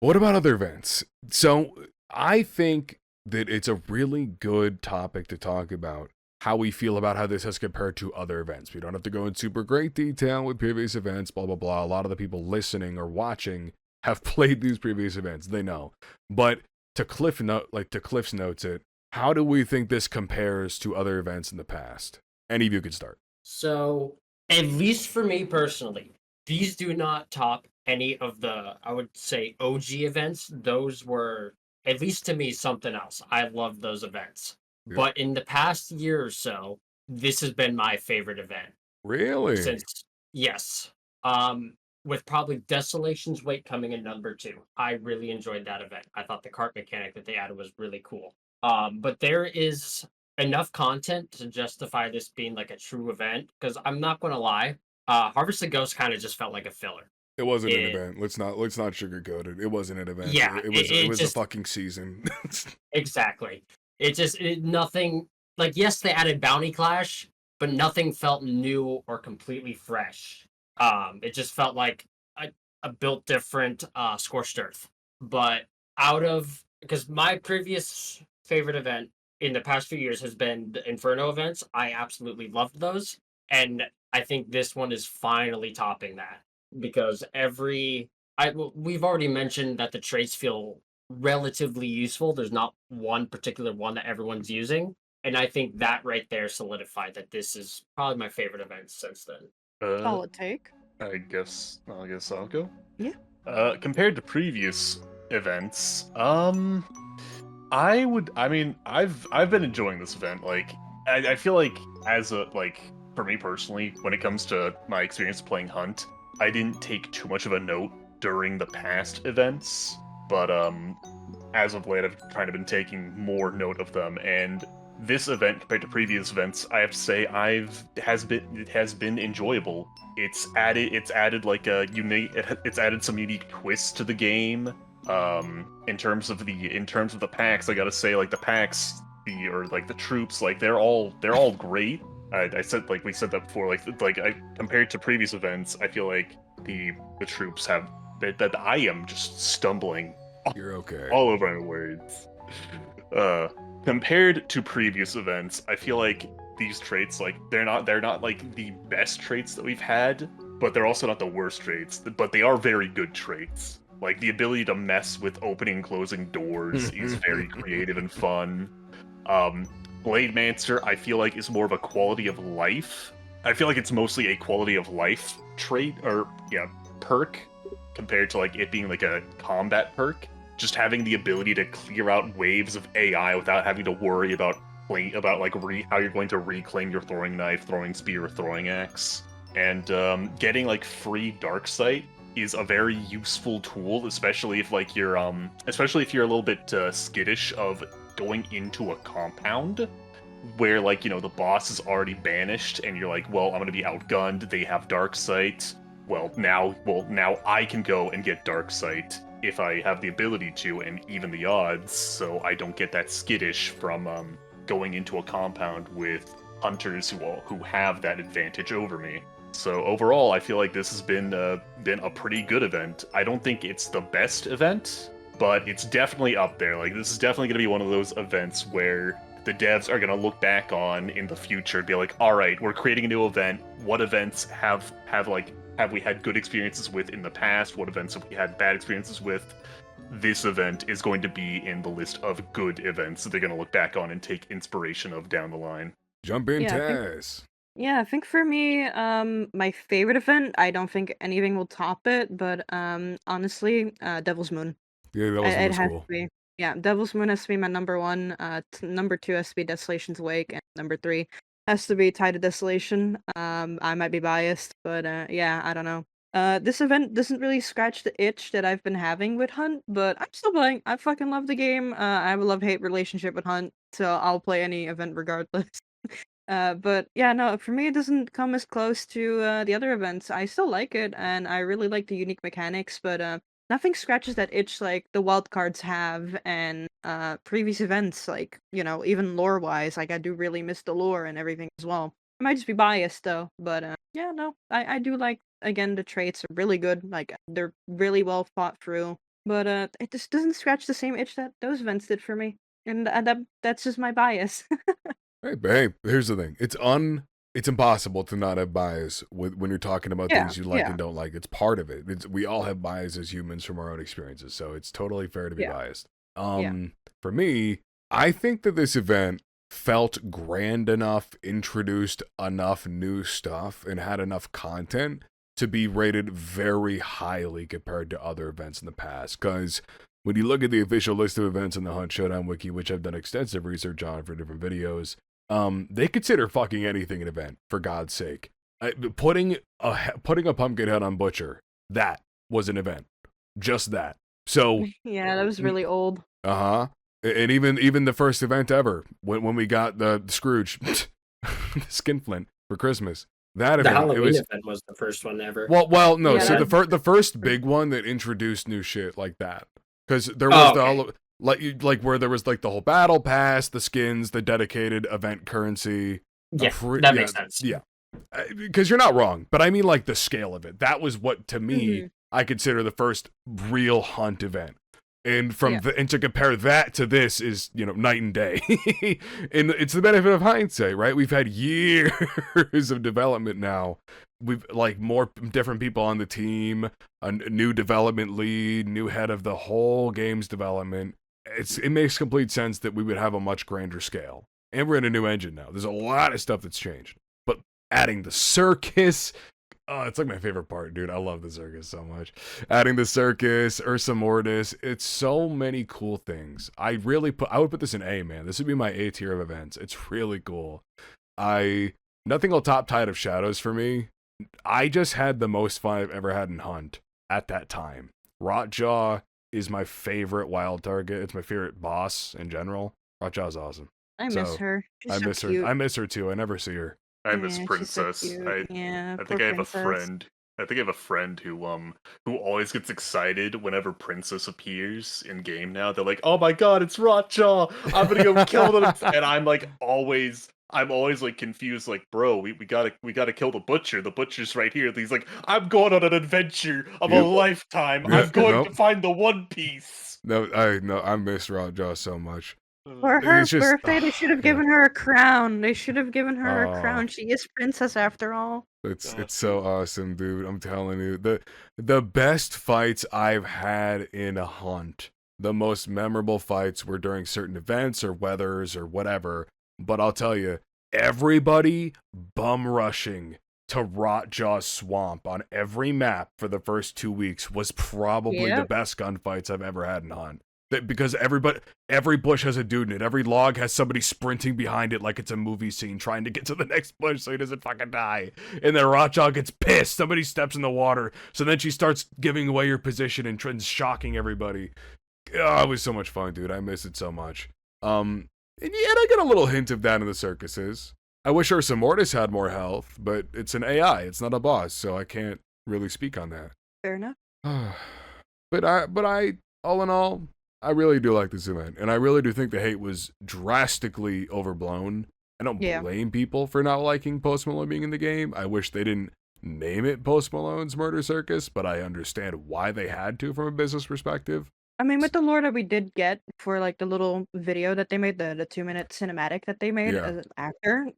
S2: What about other events? So I think that it's a really good topic to talk about how we feel about how this has compared to other events. We don't have to go in super great detail with previous events, blah, blah, blah. A lot of the people listening or watching have played these previous events. They know. But to Cliff's notes it, how do we think this compares to other events in the past? Any of you could start.
S4: So, at least for me personally, these do not top any of the, I would say, OG events. Those were, at least to me, something else. I loved those events.
S2: Yeah.
S4: But in the past year or so, this has been my favorite event
S2: Really?
S4: since yes. Um, with probably Desolation's Wake coming in number 2. I really enjoyed that event. I thought the cart mechanic that they added was really cool. But there is enough content to justify this being like a true event. Because I'm not gonna lie, Harvest of Ghosts kind of just felt like a filler.
S2: It wasn't an
S4: It,
S2: event. Let's not sugarcoat it. It wasn't an event.
S4: yeah,
S2: It
S4: it
S2: was a
S4: just
S2: fucking season.
S4: exactly. Nothing like yes, they added Bounty Clash, but nothing felt new or completely fresh. It just felt like a built different Scorched Earth. But out of because my previous favorite event in the past few years has been the Inferno events. I absolutely loved those, and I think this one is finally topping that because we've already mentioned that the traits feel relatively useful. There's not one particular one that everyone's using. And I think that right there solidified that this is probably my favorite event since then.
S5: Solid take.
S3: I guess I'll go.
S5: Yeah.
S3: Compared to previous events, I've been enjoying this event. Like, I feel like for me personally, when it comes to my experience playing Hunt, I didn't take too much of a note during the past events, but as of late, I've kind of been taking more note of them. And this event, compared to previous events, I have to say, it has been enjoyable. It's added like a unique, it's added some unique twists to the game. In terms of the packs, I gotta say, like the packs, the troops, like they're all great. I said, like we said that before, compared to previous events, I feel like the troops have that I am just stumbling
S2: You're okay.
S3: all over my words. Compared to previous events, I feel like these traits, like they're not like the best traits that we've had, but they're also not the worst traits. But they are very good traits. Like the ability to mess with opening and closing doors is very creative and fun. Blademancer, I feel like, is more of a quality of life. I feel like it's mostly a quality of life trait, or perk, compared to like it being like a combat perk. Just having the ability to clear out waves of AI without having to worry about how you're going to reclaim your throwing knife, throwing spear, or throwing axe. And getting like free dark sight is a very useful tool, especially if you're a little bit skittish of going into a compound where the boss is already banished and you're like, well, I'm gonna be outgunned, they have dark sight. Now I can go and get dark sight if I have the ability to, and even the odds, so I don't get that skittish from going into a compound with hunters who have that advantage over me. So overall, I feel like this has been a pretty good event. I don't think it's the best event, but it's definitely up there. Like, this is definitely going to be one of those events where the devs are going to look back on in the future and be like, all right, we're creating a new event. What events have we had good experiences with in the past? What events have we had bad experiences with? This event is going to be in the list of good events that they're going to look back on and take inspiration of down the line.
S2: Jump in,
S5: Yeah,
S2: Taz.
S5: I think for me, my favorite event, I don't think anything will top it, but honestly, Devil's Moon.
S2: Yeah, that
S5: It
S2: was
S5: has
S2: cool.
S5: to be. Yeah, Devil's Moon has to be my number one. Number two has to be Desolation's Wake, and number three has to be Tide of Desolation. I might be biased, but yeah, I don't know. This event doesn't really scratch the itch that I've been having with Hunt, but I'm still playing. I fucking love the game. I have a love-hate relationship with Hunt, so I'll play any event regardless. But yeah, no, for me it doesn't come as close to the other events. I still like it, and I really like the unique mechanics, but nothing scratches that itch like the wild cards have, and previous events, like even lore wise, like I do really miss the lore and everything as well. I might just be biased though, but yeah, no, I do like, again, the traits are really good, like they're really well thought through, but it just doesn't scratch the same itch that those events did for me, and that's just my bias.
S2: Hey, but hey, here's the thing. It's impossible to not have bias when you're talking about
S5: Yeah,
S2: things you like
S5: yeah.
S2: and don't like. It's part of it. We all have bias as humans from our own experiences, so it's totally fair to be
S5: Yeah.
S2: biased.
S5: Yeah.
S2: For me, I think that this event felt grand enough, introduced enough new stuff, and had enough content to be rated very highly compared to other events in the past. Because when you look at the official list of events in the Hunt Showdown wiki, which I've done extensive research on for different videos, they consider fucking anything an event, for God's sake. Putting a pumpkin head on Butcher, that was an event. Just that. So
S5: Yeah, that was really old.
S2: and even the first event ever, when we got the Scrooge the Skinflint for Christmas. That
S4: The
S2: event,
S4: Halloween event was the first one ever.
S2: well, no.
S5: Yeah,
S2: So
S5: that-
S2: the first big one that introduced new shit like that, because there was
S4: okay.
S2: like where there was like the whole battle pass, the skins, the dedicated event currency.
S4: Yeah, that makes sense.
S2: Yeah, because you're not wrong, but I mean like the scale of it. That was what to me
S5: Mhm.
S2: I consider the first real hunt event. And
S5: Yeah.
S2: and to compare that to this is, night and day. And it's the benefit of hindsight, right? We've had years of development now. We've like more different people on the team, a new development lead, new head of the whole game's development. It makes complete sense that we would have a much grander scale. And we're in a new engine now. There's a lot of stuff that's changed. But adding the circus, oh, it's like my favorite part, dude. I love the circus so much. Adding the circus, Ursa Mortis, it's so many cool things. I would put this in A, man. This would be my A tier of events. It's really cool. Nothing will top Tide of Shadows for me. I just had the most fun I've ever had in Hunt at that time. Rotjaw is my favorite wild target. It's my favorite boss in general. Rotjaw's awesome.
S5: I
S2: So,
S5: miss her. She's
S2: I
S5: so
S2: miss
S5: cute.
S2: her. I miss her too. I never see her.
S3: I miss
S5: Yeah, she's so
S3: Princess.
S5: cute. Yeah,
S3: I
S5: poor
S3: think I have
S5: princess.
S3: a friend. I think I have a friend who always gets excited whenever Princess appears in game now. They're like, "Oh my god, it's Rotjaw! I'm gonna go kill them!" And I'm always like confused, like, bro, we gotta kill the butcher. The butcher's right here. He's like, I'm going on an adventure of a
S2: Yep.
S3: lifetime.
S2: Yeah,
S3: I'm going
S2: nope.
S3: to find the One Piece.
S2: No, I miss Rotjaw so much.
S5: For her
S2: It's just-
S5: birthday, they should have
S2: yeah.
S5: given her a crown. They should have given her a
S2: Aw.
S5: crown. She is princess after all.
S2: It's so awesome, dude. I'm telling you, the best fights I've had in a hunt, the most memorable fights were during certain events or weathers or whatever. But I'll tell you, everybody bum rushing to Rotjaw Swamp on every map for the first 2 weeks was probably the
S5: Yep.
S2: best gunfights I've ever had in hunt. Because every bush has a dude in it. Every log has somebody sprinting behind it like it's a movie scene, trying to get to the next bush so he doesn't fucking die. And then Rotjaw gets pissed. Somebody steps in the water. So then she starts giving away your position and shocking everybody. Oh, it was so much fun, dude. I miss it so much. And I get a little hint of that in the circuses. I wish Ursa Mortis had more health, but it's an AI. It's not a boss, so I can't really speak on that.
S5: Fair enough.
S2: But I, all in all, I really do like this event, and I really do think the hate was drastically overblown. I don't
S5: Yeah.
S2: blame people for not liking Post Malone being in the game. I wish they didn't name it Post Malone's Murder Circus, but I understand why they had to from a business perspective.
S5: I mean, with the lore that we did get for like the little video that they made, the 2-minute cinematic that they made
S2: Yeah.
S5: as an actor,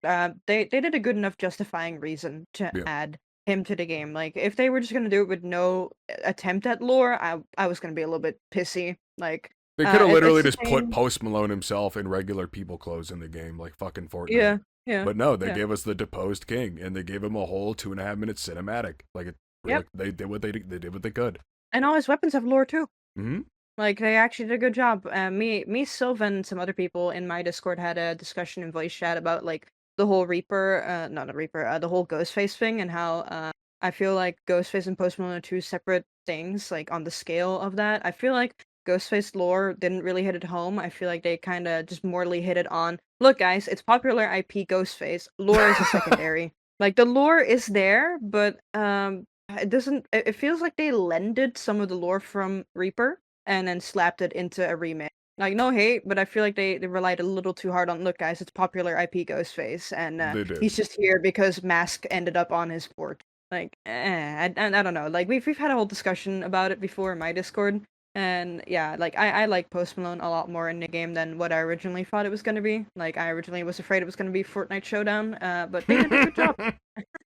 S5: they did a good enough justifying reason to
S2: Yeah.
S5: add him to the game. Like, if they were just gonna do it with no attempt at lore, I was gonna be a little bit pissy. Like,
S2: They could have literally
S5: it's
S2: just
S5: the
S2: put
S5: same-
S2: Post Malone himself in regular people clothes in the game, like fucking Fortnite.
S5: Yeah, yeah.
S2: But no, they
S5: yeah.
S2: gave us the deposed king, and they gave him a whole 2.5-minute cinematic. Like,
S5: Yep.
S2: they did what they did what they could.
S5: And all his weapons have lore too.
S2: Hmm.
S5: Like, they actually did a good job. Me, Sylvan, and some other people in my Discord had a discussion in voice chat about like the whole Reaper, not a Reaper, the whole Ghostface thing, and how I feel like Ghostface and Post Malone are two separate things. Like on the scale of that, I feel like Ghostface lore didn't really hit it home. I feel like they kind of just morely hit it on. Look, guys, it's popular IP Ghostface. Lore is a secondary. Like the lore is there, but it doesn't. It feels like they lended some of the lore from Reaper and then slapped it into a remake. Like, no hate, but I feel like they relied a little too hard on, look, guys, it's popular IP Ghostface, and
S2: They did.
S5: he's just here because Mask ended up on his port. Like, I don't know. Like, we've had a whole discussion about it before in my Discord, and yeah, like, I like Post Malone a lot more in the game than what I originally thought it was going to be. Like, I originally was afraid it was going to be Fortnite Showdown, but they did a good job.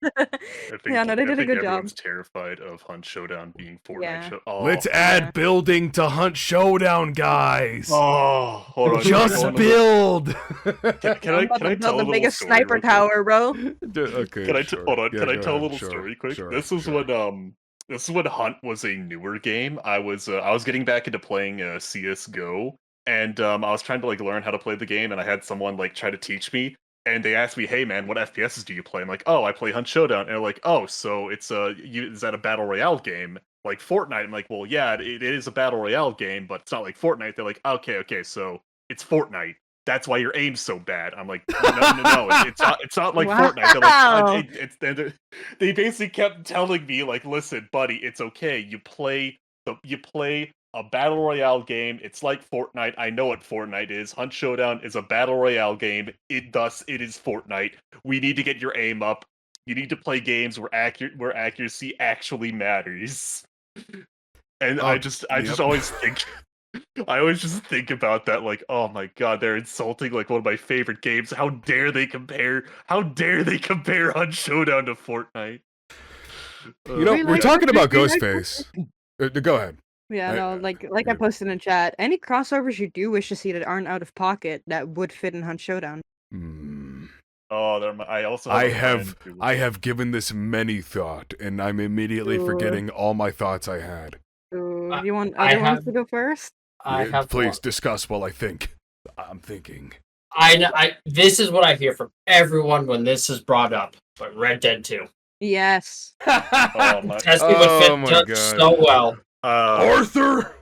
S3: I think,
S5: Yeah, no, they
S3: I
S5: did a
S3: think
S5: good job.
S3: everyone's terrified of Hunt Showdown being Fortnite.
S5: Yeah.
S3: Oh,
S2: Let's add
S5: yeah.
S2: building to Hunt Showdown, guys.
S3: Oh, hold on.
S2: Just
S3: hold on.
S2: build.
S3: Can I
S5: I'm about to
S3: tell a
S5: build the
S3: little
S5: biggest
S3: story
S5: sniper
S3: real quick?
S5: tower, bro.
S2: Okay.
S3: Can I
S2: sure.
S3: hold on?
S2: Yeah,
S3: Can I
S2: go
S3: tell a
S2: ahead.
S3: little
S2: Sure,
S3: story quick?
S2: sure,
S3: This is
S2: sure.
S3: when Hunt was a newer game. I was getting back into playing CS:GO, and I was trying to like learn how to play the game, and I had someone like try to teach me. and they asked me, "Hey man, what FPSs do you play?" I'm like, "Oh, I play Hunt Showdown." And they're like, "Oh, so it's is that a battle royale game like Fortnite?" I'm like, "Well, yeah, it is a battle royale game, but it's not like Fortnite." They're like, "Okay, so it's Fortnite. That's why your aim's so bad." I'm like, "No, it's not like Fortnite." They're
S5: Wow.
S3: like, they basically kept telling me like, "Listen, buddy, it's okay. You play a battle royale game. It's like Fortnite. I know what Fortnite is. Hunt Showdown is a battle royale game. It is Fortnite. We need to get your aim up. You need to play games where accuracy actually matters." And
S2: Oh,
S3: I just always think I always just think about that, like, oh my god, they're insulting like one of my favorite games. How dare they compare? How dare they compare Hunt Showdown to Fortnite?
S2: You know,
S5: Wait,
S2: we're
S5: like,
S2: talking about
S5: wait, like-
S2: Ghostface. Go ahead.
S5: Yeah,
S2: I-
S5: no, like I
S2: yeah.
S5: posted in chat, any crossovers you do wish to see that aren't out of pocket that would fit in Hunt Showdown.
S2: Hmm.
S3: Oh, I also have a friend who-
S2: I have given this many thought, and I'm immediately
S5: Ooh.
S2: forgetting all my thoughts I had.
S5: Ooh, you want
S4: I
S5: other ones
S4: have-
S5: to go first?
S4: I have
S2: Please
S4: one.
S2: discuss while I think. I'm thinking.
S4: This is what I hear from everyone when this is brought up. But Red Dead 2.
S5: Yes.
S3: Oh my
S4: Tessie would
S2: Oh my
S4: fit
S2: God.
S4: so well.
S2: Arthur!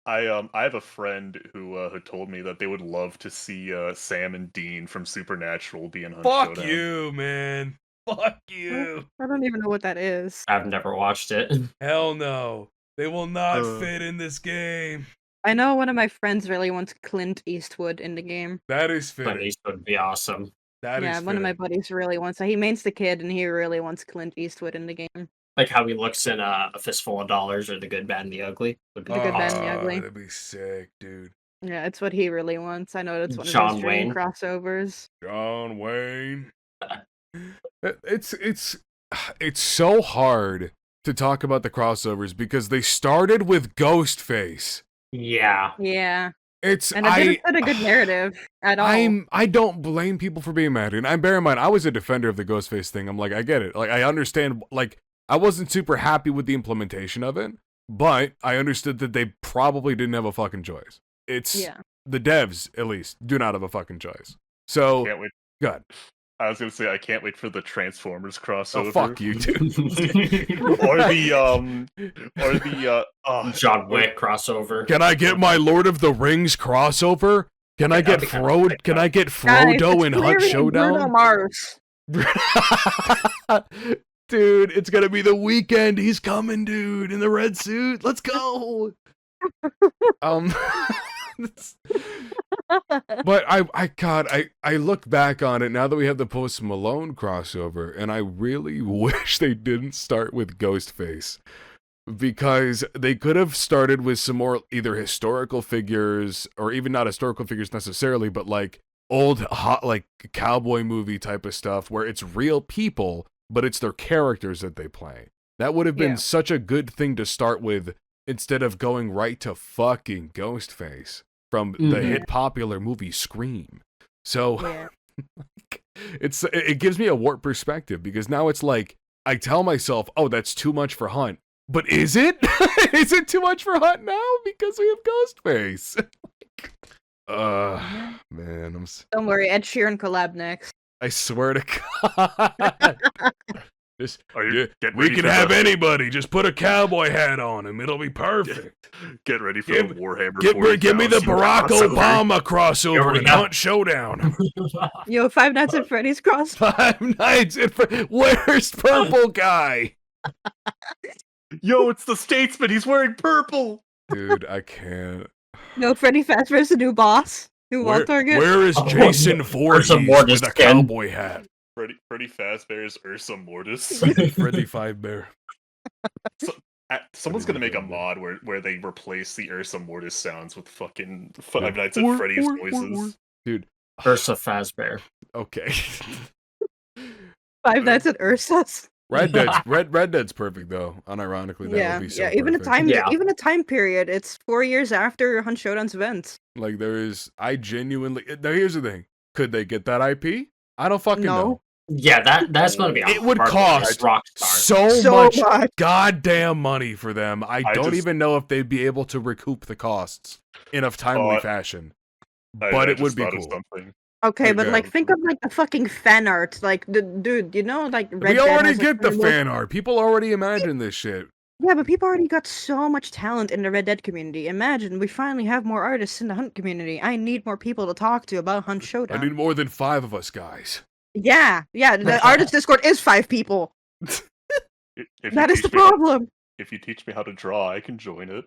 S3: I have a friend who told me that they would love to see Sam and Dean from Supernatural be in Hunt
S2: Fuck
S3: Showdown.
S2: you, man. Fuck you.
S5: I don't even know what that is.
S4: I've never watched it.
S2: Hell no. They will not
S3: Uh.
S2: fit in this game.
S5: I know one of my friends really wants Clint Eastwood in the game.
S2: That is
S4: But
S2: fitting.
S4: these would be awesome.
S2: That
S5: Yeah,
S2: is
S5: one of my
S2: fitting.
S5: buddies really wants that. He mains the kid and he really wants Clint Eastwood in the game.
S4: Like how he looks in A Fistful of Dollars or The Good, Bad, and the Ugly. Would be
S5: The Good, Bad, and
S4: awesome.
S5: the Ugly.
S2: That'd be sick, dude.
S5: Yeah, it's what he really wants. I know that's one of
S4: John
S5: his dream
S4: Wayne.
S5: crossovers.
S2: John Wayne. It's so hard to talk about the crossovers because they started with Ghostface.
S4: Yeah.
S5: Yeah.
S2: It's
S5: And it didn't set a good narrative at all.
S2: I don't blame people for being mad, and I bear in mind I was a defender of the Ghostface thing. I'm like, I get it. Like, I understand. Like, I wasn't super happy with the implementation of it, but I understood that they probably didn't have a fucking choice. It's the devs, at least, do not have a fucking choice. So,
S3: Can't wait.
S2: good.
S3: I was gonna say I can't wait for the Transformers crossover.
S2: Oh, fuck you, dude.
S3: or the
S4: John Wick crossover.
S2: Can I get my Lord of the Rings crossover? Can I get
S4: that'd be kinda sick,
S2: Can I get
S5: Guys,
S2: Frodo
S5: it's
S2: in Hunt
S5: clearly
S2: Showdown?
S5: Bruno Mars.
S2: Dude, it's gonna be the weekend. He's coming, dude, in the red suit. Let's go. But I look back on it now that we have the Post Malone crossover, and I really wish they didn't start with Ghostface. Because they could have started with some more either historical figures, or even not historical figures necessarily, but like old hot like cowboy movie type of stuff where it's real people, but it's their characters that they play. That would have been such a good thing to start with instead of going right to fucking Ghostface from the hit popular movie Scream. So it gives me a warped perspective because now it's like I tell myself, oh, that's too much for Hunt. But is it? Is it too much for Hunt now? Because we have Ghostface. Man,
S5: Don't worry, Ed Sheeran collab next.
S2: I swear to God. Just, we can have anybody. Just put a cowboy hat on him. It'll be perfect.
S3: Get ready for the Warhammer.
S2: Give me the Barack Obama crossover and Hunt Showdown.
S5: Yo, Five Nights at Freddy's cross.
S2: Five Nights at Freddy's. Where's Purple Guy?
S3: Yo, it's the Statesman. He's wearing purple.
S2: Dude, I can't.
S5: No, Freddy Fazbear's the new boss. New wall target.
S2: Where is Jason Voorhees with a cowboy hat?
S3: Freddy Fazbear's Ursa Mortis.
S2: Freddy Five Bear.
S3: Someone's gonna make a mod where they replace the Ursa Mortis sounds with fucking Five Nights at Freddy's voices.
S2: Dude.
S4: Ursa Fazbear.
S2: Okay.
S5: Five Nights at Ursa's.
S2: Red Dead's perfect though. Unironically, that would be so
S5: even
S2: perfect.
S5: even a time period. It's 4 years after Hunt Showdown's events.
S2: Like here's the thing. Could they get that IP? I don't fucking know.
S4: Yeah, that's gonna be.
S2: It would cost so much goddamn money for them. I don't even know if they'd be able to recoup the costs in a timely fashion. But it would be cool.
S5: Okay, but
S2: Yeah.
S5: like think of like the fucking fan art. Like dude, you know, like Red
S2: We
S5: Dead
S2: already
S5: has, like,
S2: get the
S5: the most-
S2: fan art. People already imagine this shit.
S5: Yeah, but people already got so much talent in the Red Dead community. Imagine we finally have more artists in the Hunt community. I need more people to talk to about Hunt
S2: I
S5: Showdown.
S2: need more than 5 of us guys.
S5: Yeah, the artist Discord is 5 people.
S3: If you
S5: That is the
S3: teach me how-
S5: problem.
S3: If you teach me how to draw, I can join it.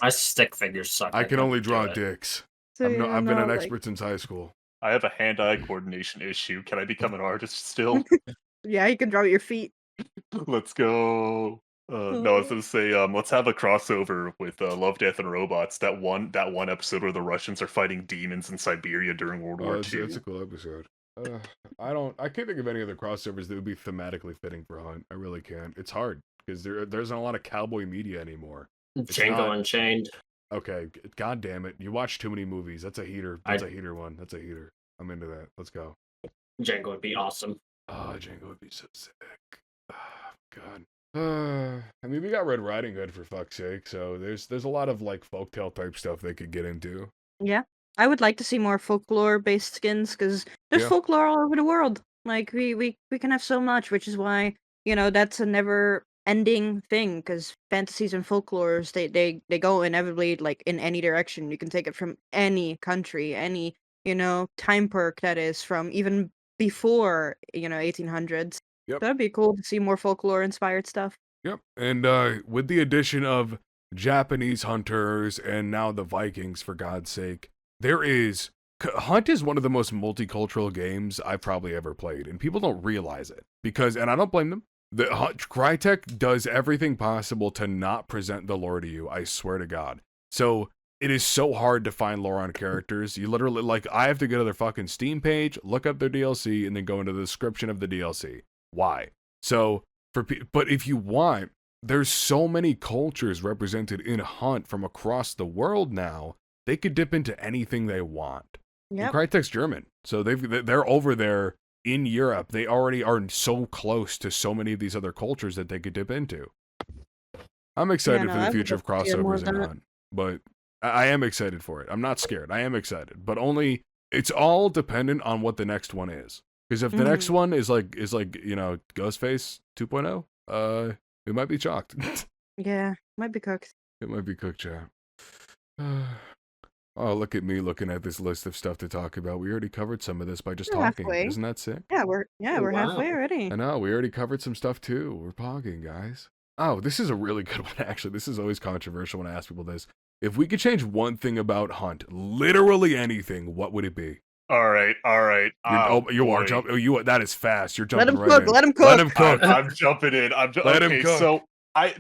S4: My stick figures suck.
S2: I can
S4: couldn't
S2: only
S4: do
S2: draw
S4: it.
S2: dicks.
S5: So,
S2: I've
S5: you
S2: been
S5: know,
S2: an
S5: like-
S2: expert since high school.
S3: I have a hand-eye coordination issue. Can I become an artist still?
S5: Yeah, you can draw your feet.
S3: Let's go. No, I was gonna say, let's have a crossover with Love, Death, and Robots. That one episode where the Russians are fighting demons in Siberia during World War II.
S2: That's a cool episode. I can't think of any other crossovers that would be thematically fitting for Hunt. I really can't. It's hard because there's not a lot of cowboy media anymore.
S4: Django
S2: not-
S4: Unchained.
S2: Okay, god damn it. You watch too many movies. That's a heater. That's a heater one. That's a heater. I'm into that. Let's go.
S4: Django would be awesome.
S2: Oh, Django would be so sick. Oh, God. I mean, we got Red Riding Hood for fuck's sake, so there's a lot of like folktale type stuff they could get into.
S5: Yeah, I would like to see more folklore-based skins because there's
S2: Yeah.
S5: folklore all over the world. Like we can have so much, which is why that's a never-ending thing. Because fantasies and folklores they go inevitably like in any direction. You can take it from any country, any time perk that is from even before 1800s.
S2: Yep.
S5: That'd be cool to see more folklore-inspired stuff.
S2: Yep. And with the addition of Japanese hunters and now the Vikings, for God's sake, Hunt is one of the most multicultural games I've probably ever played, and people don't realize it and I don't blame them. Crytek does everything possible to not present the lore to you. I swear to God. So it is so hard to find lore on characters. You literally I have to go to their fucking Steam page, look up their DLC, and then go into the description of the DLC. Why? So but if you want, there's so many cultures represented in Hunt from across the world now. They could dip into anything they want.
S5: Yep.
S2: And Crytek's German, so they're over there in Europe. They already are so close to so many of these other cultures that they could dip into. I'm excited for the future of crossovers in Hunt, but I am excited for it. I'm not scared. I am excited, but only it's all dependent on what the next one is. Because if the next one is like Ghostface 2.0, we might be shocked.
S5: Yeah, might be cooked.
S2: It might be cooked, chat. Oh, look at me looking at this list of stuff to talk about. We already covered some of this by just
S5: We're
S2: talking.
S5: halfway.
S2: Isn't that sick?
S5: Yeah, we're
S4: wow.
S5: halfway already.
S2: I know, we already covered some stuff too. We're pogging, guys. Oh, this is a really good one, actually. This is always controversial when I ask people this. If we could change one thing about Hunt, literally anything, what would it be?
S3: All right.
S2: That is fast. You're jumping
S5: Let him
S2: right
S5: cook.
S2: in.
S5: Let him cook.
S2: Let him cook.
S3: I'm jumping in.
S2: Let him cook.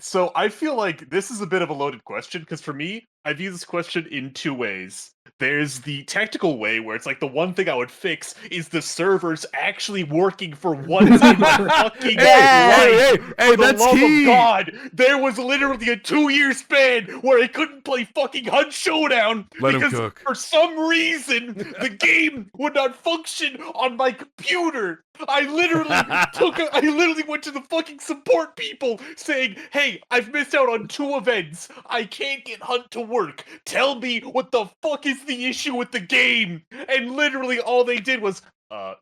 S3: So I feel like this is a bit of a loaded question because for me, I view this question in two ways. There's the technical way where it's like the one thing I would fix is the servers actually working for once in my fucking life.
S2: Hey,
S3: For the
S2: that's
S3: love
S2: key.
S3: of God, there was literally a 2-year span where I couldn't play fucking Hunt Showdown
S2: Let him
S3: because
S2: cook.
S3: for some reason the game would not function on my computer. I literally went to the fucking support people saying, "Hey, I've missed out on 2 events. I can't get Hunt to work. Tell me what the fuck is the issue with the game?" And literally all they did was,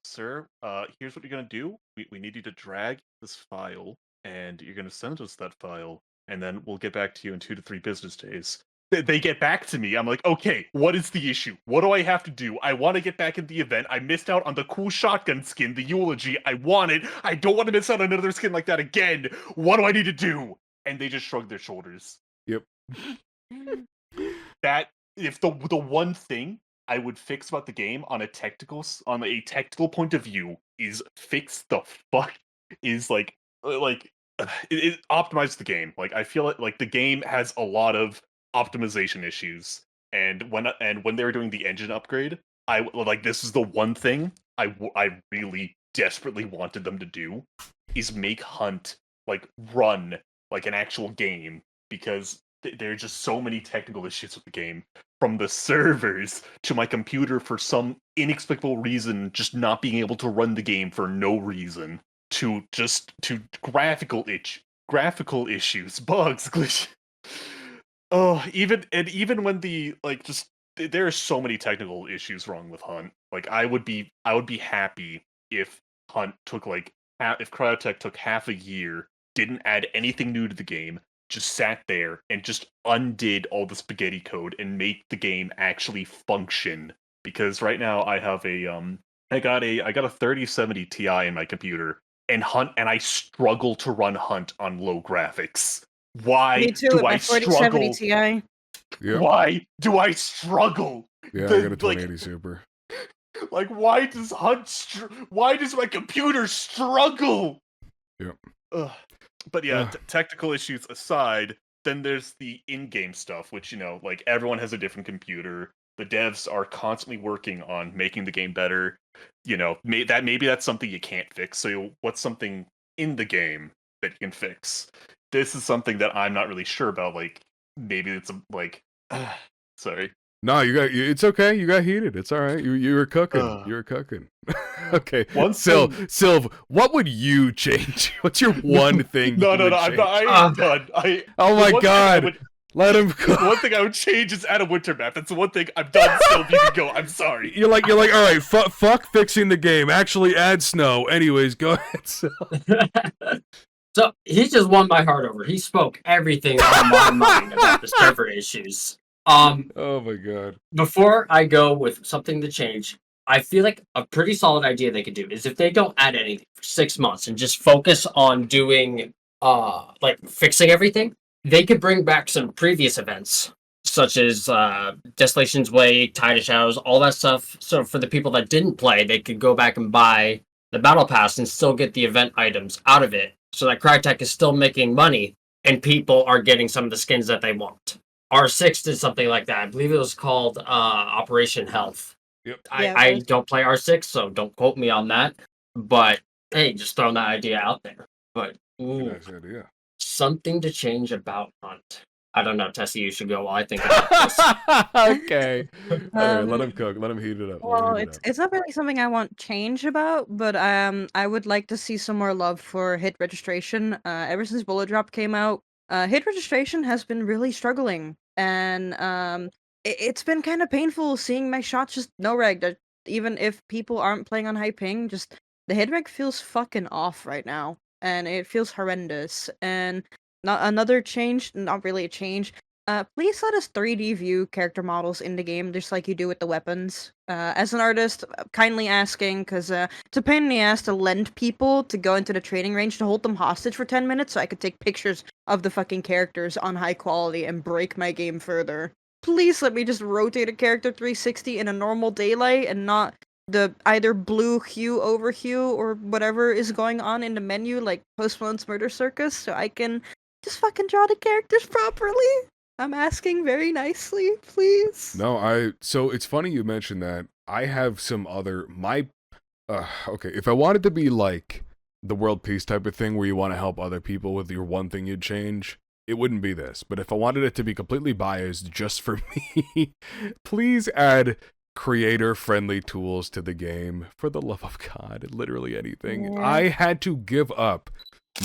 S3: sir, here's what you're gonna do. We need you to drag this file, and you're gonna send us that file, and then we'll get back to you in 2 to 3 business days. They get back to me. I'm like, okay, what is the issue? What do I have to do? I want to get back in the event. I missed out on the cool shotgun skin, the eulogy. I want it. I don't want to miss out on another skin like that again. What do I need to do? And they just shrug their shoulders.
S2: Yep.
S3: That if the one thing I would fix about the game on a technical point of view is fix the fuck is it optimize the game. Like I feel like the game has a lot of optimization issues, and when they were doing the engine upgrade, this is the one thing I really desperately wanted them to do is make Hunt run like an actual game, because there are just so many technical issues with the game, from the servers to my computer for some inexplicable reason just not being able to run the game for no reason, to graphical issues, bugs, glitch. Oh, even when the there are so many technical issues wrong with Hunt. Like I would be happy if Hunt took like if Cryotech took half a year, didn't add anything new to the game, just sat there and just undid all the spaghetti code and make the game actually function. Because right now I have I got a 3070 Ti in my computer, and I struggle to run Hunt on low graphics. Why
S5: Me too
S3: do
S5: with
S3: I
S5: my 4070
S3: struggle?
S5: Ti.
S2: Yep.
S3: Why do I struggle?
S2: Yeah, I
S3: The-
S2: got a 2080 Super.
S3: Like, why does why does my computer struggle?
S2: Yep.
S3: Ugh. But yeah,
S2: Ugh.
S3: technical issues aside, then there's the in-game stuff, which, like, everyone has a different computer. The devs are constantly working on making the game better. Maybe that's something you can't fix. So what's something in the game that you can fix? This is something that I'm not really sure about. Like, maybe it's sorry.
S2: No, it's okay. You got heated. It's all right. You were cooking. You were cooking. Okay. Sylv, what would you change? What's your one thing?
S3: No, I'm not. I am done.
S2: Oh my god. Let him go.
S3: The one thing I would change is add a winter map. That's the one thing I'm done. Still, you can go. I'm sorry.
S2: You're like, all right. Fuck fixing the game. Actually, add snow. Anyways, go ahead.
S4: So he just won my heart over. He spoke everything on my mind about the server issues.
S2: Oh my god.
S4: Before I go with something to change, I feel like a pretty solid idea they could do is if they don't add anything for 6 months and just focus on doing like fixing everything, they could bring back some previous events such as Desolation's Way, Tide of Shadows, all that stuff. So for the people that didn't play, they could go back and buy the battle pass and still get the event items out of it, so that Crytek is still making money and people are getting some of the skins that they want. R6 did something like that. I believe it was called Operation Health.
S2: Yep.
S4: I don't play R6, so don't quote me on that. But hey, just throwing that idea out there. But
S2: Nice idea.
S4: something to change about Hunt. I don't know, Tessie, you should go while I think about this.
S2: Okay. All right, let him cook. Let him heat it up.
S5: Well, it's not really something I want change about, but I would like to see some more love for hit registration. Ever since Bullet Drop came out, hit registration has been really struggling, and it's been kind of painful seeing my shots just no reg. Even if people aren't playing on high ping, just the hit reg feels fucking off right now, and it feels horrendous. And not another change, not really a change. Please let us 3D view character models in the game, just like you do with the weapons. As an artist, kindly asking, because it's a pain in the ass to lend people to go into the training range to hold them hostage for 10 minutes so I could take pictures of the fucking characters on high quality and break my game further. Please let me just rotate a character 360 in a normal daylight and not the either blue hue over hue or whatever is going on in the menu like Post Malone's Murder Circus, so I can just fucking draw the characters properly. I'm asking very nicely, please.
S2: No, so it's funny you mentioned that. I have some other, okay, if I wanted to be like the world peace type of thing where you want to help other people with your one thing you'd change, it wouldn't be this. But if I wanted it to be completely biased just for me, please add creator-friendly tools to the game. For the love of God, literally anything.
S5: Yeah.
S2: I had to give up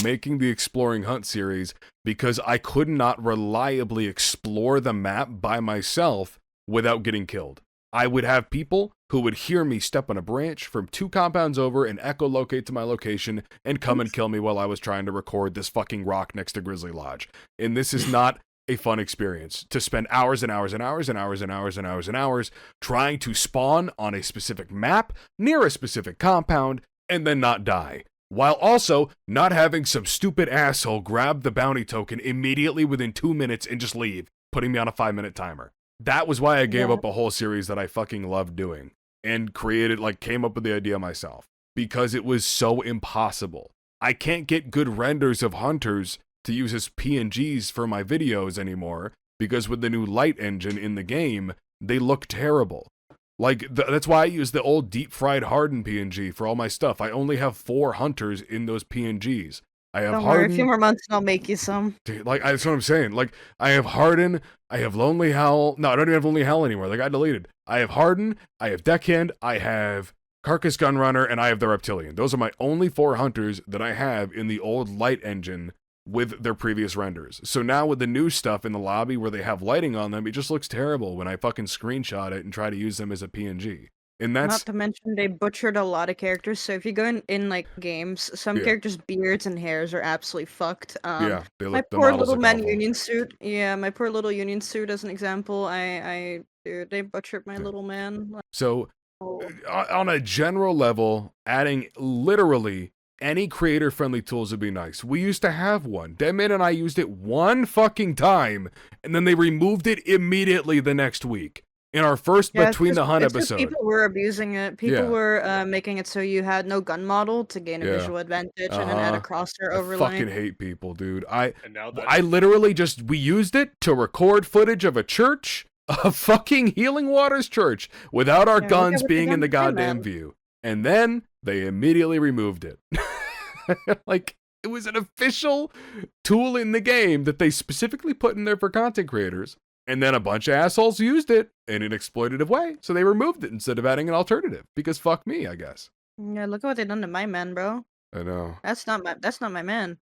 S2: making the Exploring Hunt series because I could not reliably explore the map by myself without getting killed. I would have people who would hear me step on a branch from 2 compounds over and echolocate to my location and come and kill me while I was trying to record this fucking rock next to Grizzly Lodge. And this is not a fun experience to spend hours and hours and hours and hours and hours and hours and hours trying to spawn on a specific map near a specific compound and then not die, while also not having some stupid asshole grab the bounty token immediately within 2 minutes and just leave, putting me on a 5-minute timer. That was why I gave up a whole series that I fucking loved doing and came up with the idea myself, because it was so impossible. I can't get good renders of hunters to use as PNGs for my videos anymore, because with the new light engine in the game, they look terrible. That's why I use the old deep-fried hardened PNG for all my stuff. I only have 4 hunters in those PNGs. I have
S5: Don't
S2: Harden.
S5: worry, a few more months and I'll make you some.
S2: Dude, that's what I'm saying. I have Harden, I have Lonely Howl. No, I don't even have Lonely Howl anymore. They got deleted. I have Harden, I have Deckhand, I have Carcass Gunrunner, and I have the Reptilian. Those are my only 4 hunters that I have in the old light engine with their previous renders. So now with the new stuff in the lobby where they have lighting on them, it just looks terrible when I fucking screenshot it and try to use them as a PNG. And
S5: Not
S2: that's
S5: to mention they butchered a lot of characters. So if you go in like games, some
S2: Yeah.
S5: characters' beards and hairs are absolutely fucked.
S2: yeah, they
S5: My
S2: look the
S5: poor
S2: models
S5: little
S2: look
S5: man
S2: awful.
S5: union suit. Yeah, my poor little union suit as an example. Dude, they butchered my
S2: Yeah.
S5: little man. Like,
S2: So
S5: oh.
S2: on a general level, adding literally any creator-friendly tools would be nice. We used to have one. Deadman and I used it one fucking time, and then they removed it immediately the next week. In our first
S5: Yeah, it's
S2: Between the
S5: just-
S2: Hunt
S5: it's just
S2: episode.
S5: people were abusing it. People
S2: Yeah.
S5: were making it so you had no gun model to gain a
S2: Yeah.
S5: visual advantage and then add a crosshair
S2: I
S5: overlay.
S2: fucking hate people, dude.
S3: And now that
S2: I literally we used it to record footage of a church, a fucking Healing Waters church, without our
S5: Yeah, look at
S2: guns
S5: what they
S2: being in
S5: done
S2: the
S5: to him,
S2: goddamn
S5: man.
S2: view. And then they immediately removed it. Like, it was an official tool in the game that they specifically put in there for content creators. And then a bunch of assholes used it in an exploitative way. So they removed it instead of adding an alternative. Because fuck me, I guess.
S5: Yeah, look at what they done to my man, bro.
S2: I know.
S5: That's not my man.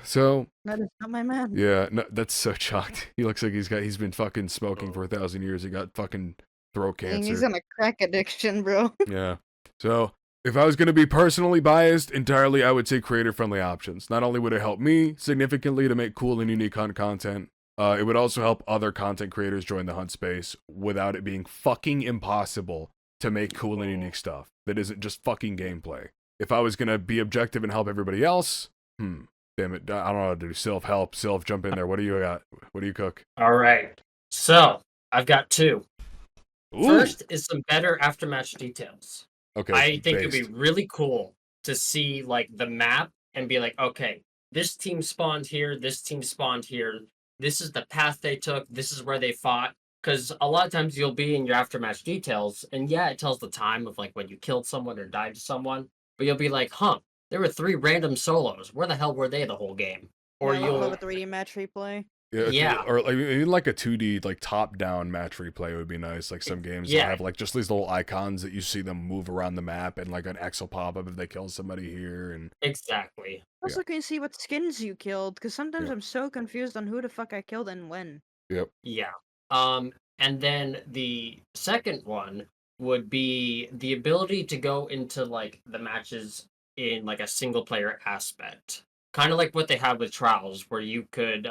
S2: So
S5: That is not my man.
S2: yeah, no, that's so shocked. He looks like he's been fucking smoking for 1,000 years. He got fucking throat
S5: Dang, he's
S2: cancer.
S5: on a crack addiction, bro.
S2: Yeah. So if I was going to be personally biased entirely, I would say creator-friendly options. Not only would it help me significantly to make cool and unique hunt content, it would also help other content creators join the hunt space without it being fucking impossible to make cool and unique stuff that isn't just fucking gameplay. If I was going to be objective and help everybody else, damn it, I don't know how to do self-help. Self, jump in there. What do you got? What do you cook?
S4: All right. So I've got two.
S2: Ooh.
S4: First is some better aftermatch details.
S2: Okay.
S4: I think it'd
S2: based.
S4: be really cool to see like the map and be like, okay, this team spawned here, this team spawned here. This is the path they took. This is where they fought. Because a lot of times you'll be in your aftermatch details, and yeah, it tells the time of like when you killed someone or died to someone. But you'll be like, there were 3 random solos. Where the hell were they the whole game? Or
S5: Yeah, I
S4: you'll
S5: love a 3D match replay.
S2: Yeah, or like, even like a 2D like top-down match replay would be nice. Like some games that have like just these little icons that you see them move around the map, and like an X will pop up if they kill somebody here. And
S4: exactly.
S5: Also, can you see what skins you killed? Because sometimes
S2: Yeah.
S5: I'm so confused on who the fuck I killed and when.
S2: yep,
S4: Yeah. And then the second one would be the ability to go into like the matches in like a single player aspect. Kind of like what they have with Trials, where you could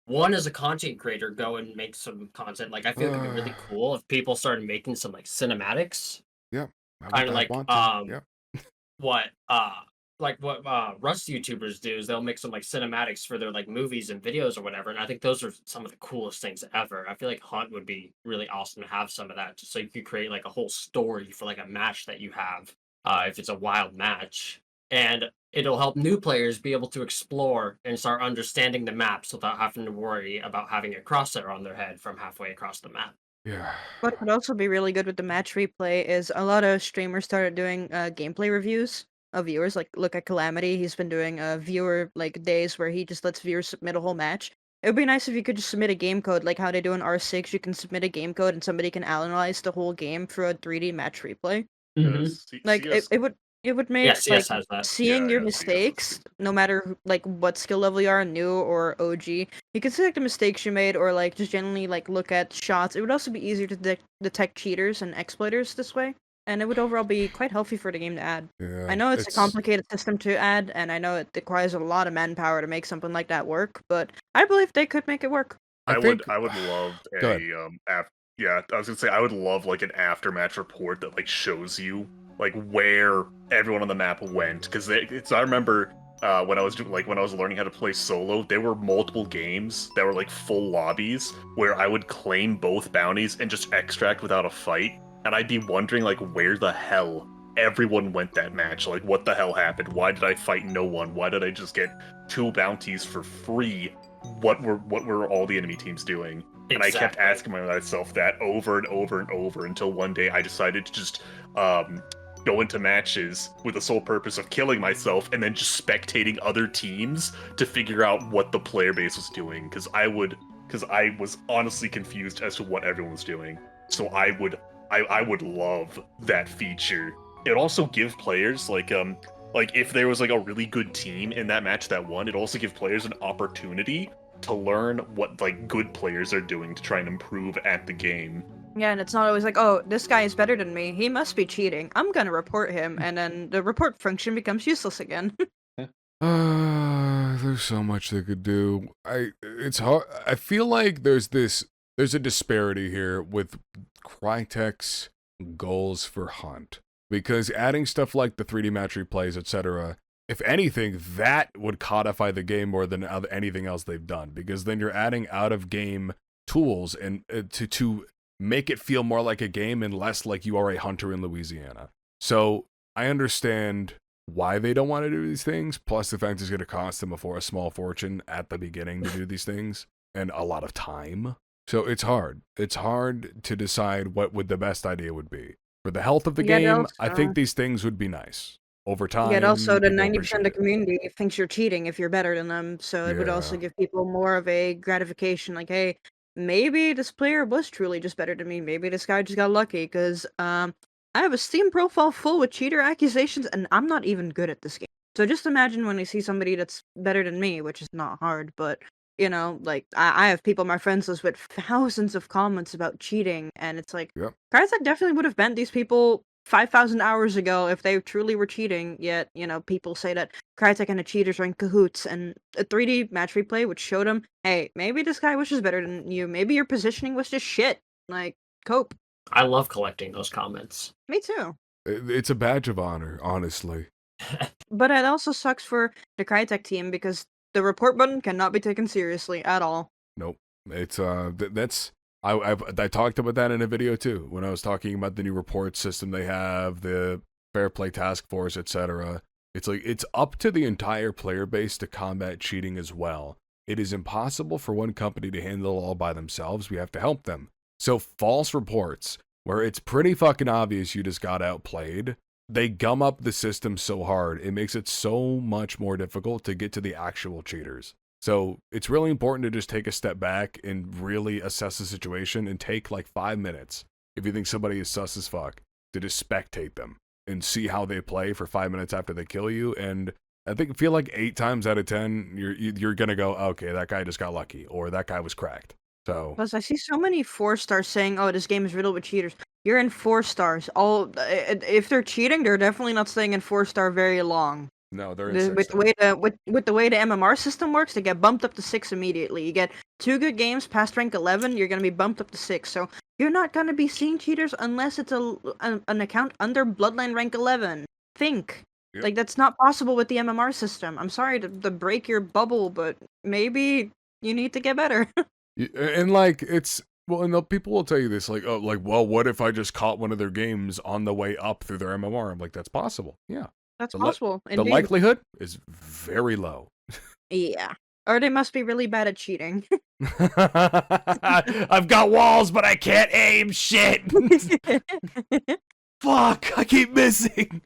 S4: one as a content creator go and make some content. Like I feel it could be really cool if people started making some like cinematics. Kind of like what Rust YouTubers do is they'll make some like cinematics for their like movies and videos or whatever, and I think those are some of the coolest things ever. I feel like Hunt would be really awesome to have some of that, just so you could create like a whole story for like a match that you have, if it's a wild match, and it'll help new players be able to explore and start understanding the maps without having to worry about having a crosshair on their head from halfway across the map.
S2: yeah.
S5: What would also be really good with the match replay is a lot of streamers started doing gameplay reviews of viewers. Like, look at Calamity. He's been doing viewer like days where he just lets viewers submit a whole match. It would be nice if you could just submit a game code, like how they do in R6. You can submit a game code and somebody can analyze the whole game through a 3D match replay. Like it would make
S4: CS
S5: like
S4: has that.
S5: seeing
S3: Yeah,
S5: your
S3: yeah, CS has
S5: mistakes, no matter like what skill level you are, new or OG. You can see like the mistakes you made, or like just generally like look at shots. It would also be easier to detect cheaters and exploiters this way, and it would overall be quite healthy for the game to add.
S2: Yeah,
S5: I know it's a complicated system to add, and I know it requires a lot of manpower to make something like that work, but I believe they could make it work.
S3: I
S2: think-
S3: would love
S2: Go
S3: yeah, I was gonna say I would love like an aftermatch report that like shows you like where everyone on the map went, because I remember when I was learning how to play solo, there were multiple games that were like full lobbies where I would claim both bounties and just extract without a fight, and I'd be wondering like where the hell everyone went that match. Like, what the hell happened? Why did I fight no one? Why did I just get 2 bounties for free? What were all the enemy teams doing? And I kept asking myself that over and over and over until one day I decided to just go into matches with the sole purpose of killing myself and then just spectating other teams to figure out what the player base was doing, because I was honestly confused as to what everyone was doing. So I would love that feature. It would also give players like like if there was like a really good team in that match that won, it also give players an opportunity to learn what like good players are doing to try and improve at the game.
S5: Yeah, and it's not always like, oh, this guy is better than me. He must be cheating. I'm gonna report him, and then the report function becomes useless again.
S2: There's so much they could do. It's hard. I feel like there's a disparity here with Crytek's goals for Hunt, because adding stuff like the 3D match replays, etc. If anything, that would codify the game more than anything else they've done, because then you're adding out of game tools and to make it feel more like a game and less like you are a hunter in Louisiana. So I understand why they don't want to do these things, plus the fact it's going to cost them a small fortune at the beginning to do these things, and a lot of time. So it's hard. It's hard to decide what the best idea would be. For the health of the game, I think these things would be nice. Over time,
S5: Yet also the
S2: people
S5: 90% of the
S2: appreciate it.
S5: community thinks you're cheating if you're better than them, so it would also
S2: Yeah.
S5: give people more of a gratification, like, hey, maybe this player was truly just better than me. Maybe this guy just got lucky, because I have a Steam profile full with cheater accusations, and I'm not even good at this game. So just imagine when I see somebody that's better than me, which is not hard, but like I have people on my friends list with thousands of comments about cheating, and it's like,
S2: Yep.
S5: Crytek definitely would have banned these people 5,000 hours ago if they truly were cheating. Yet, people say that Crytek and the cheaters are in cahoots, and a 3D match replay would show them, hey, maybe this guy was just better than you. Maybe your positioning was just shit. Like, cope.
S4: I love collecting those comments.
S5: Me too.
S2: It's a badge of honor, honestly.
S5: But it also sucks for the Crytek team because the report button cannot be taken seriously at all.
S2: Nope. It's that's I talked about that in a video too when I was talking about the new report system they have, the fair play task force, etc. It's like it's up to the entire player base to combat cheating as well. It is impossible for one company to handle it all by themselves. We have to help them. So false reports, where it's pretty fucking obvious you just got outplayed, they gum up the system so hard, it makes it so much more difficult to get to the actual cheaters. So it's really important to just take a step back and really assess the situation and take like 5 minutes, if you think somebody is sus as fuck, to just spectate them and see how they play for 5 minutes after they kill you. And I feel like 8 times out of 10, you're gonna go, okay, that guy just got lucky, or that guy was cracked. So
S5: Plus, I see so many 4-stars saying, "Oh, this game is riddled with cheaters." You're in 4 stars. All if they're cheating, they're definitely not staying in 4-star very long.
S2: no, they're in
S5: The,
S2: 6
S5: with the way the MMR system works, they get bumped up to 6 immediately. You get 2 good games past rank 11, you're gonna be bumped up to 6. So you're not gonna be seeing cheaters unless it's an account under Bloodline rank 11. Think.
S2: Yep.
S5: Like, that's not possible with the MMR system. I'm sorry to break your bubble, but maybe you need to get better.
S2: And like it's well, and people will tell you this, like, oh, like, well, what if I just caught one of their games on the way up through their MMR? I'm like, that's possible. Yeah,
S5: That's
S2: The
S5: possible.
S2: the
S5: Indeed.
S2: likelihood is very low.
S5: Yeah. Or they must be really bad at cheating.
S2: I've got walls, but I can't aim. Shit. Fuck! I keep missing.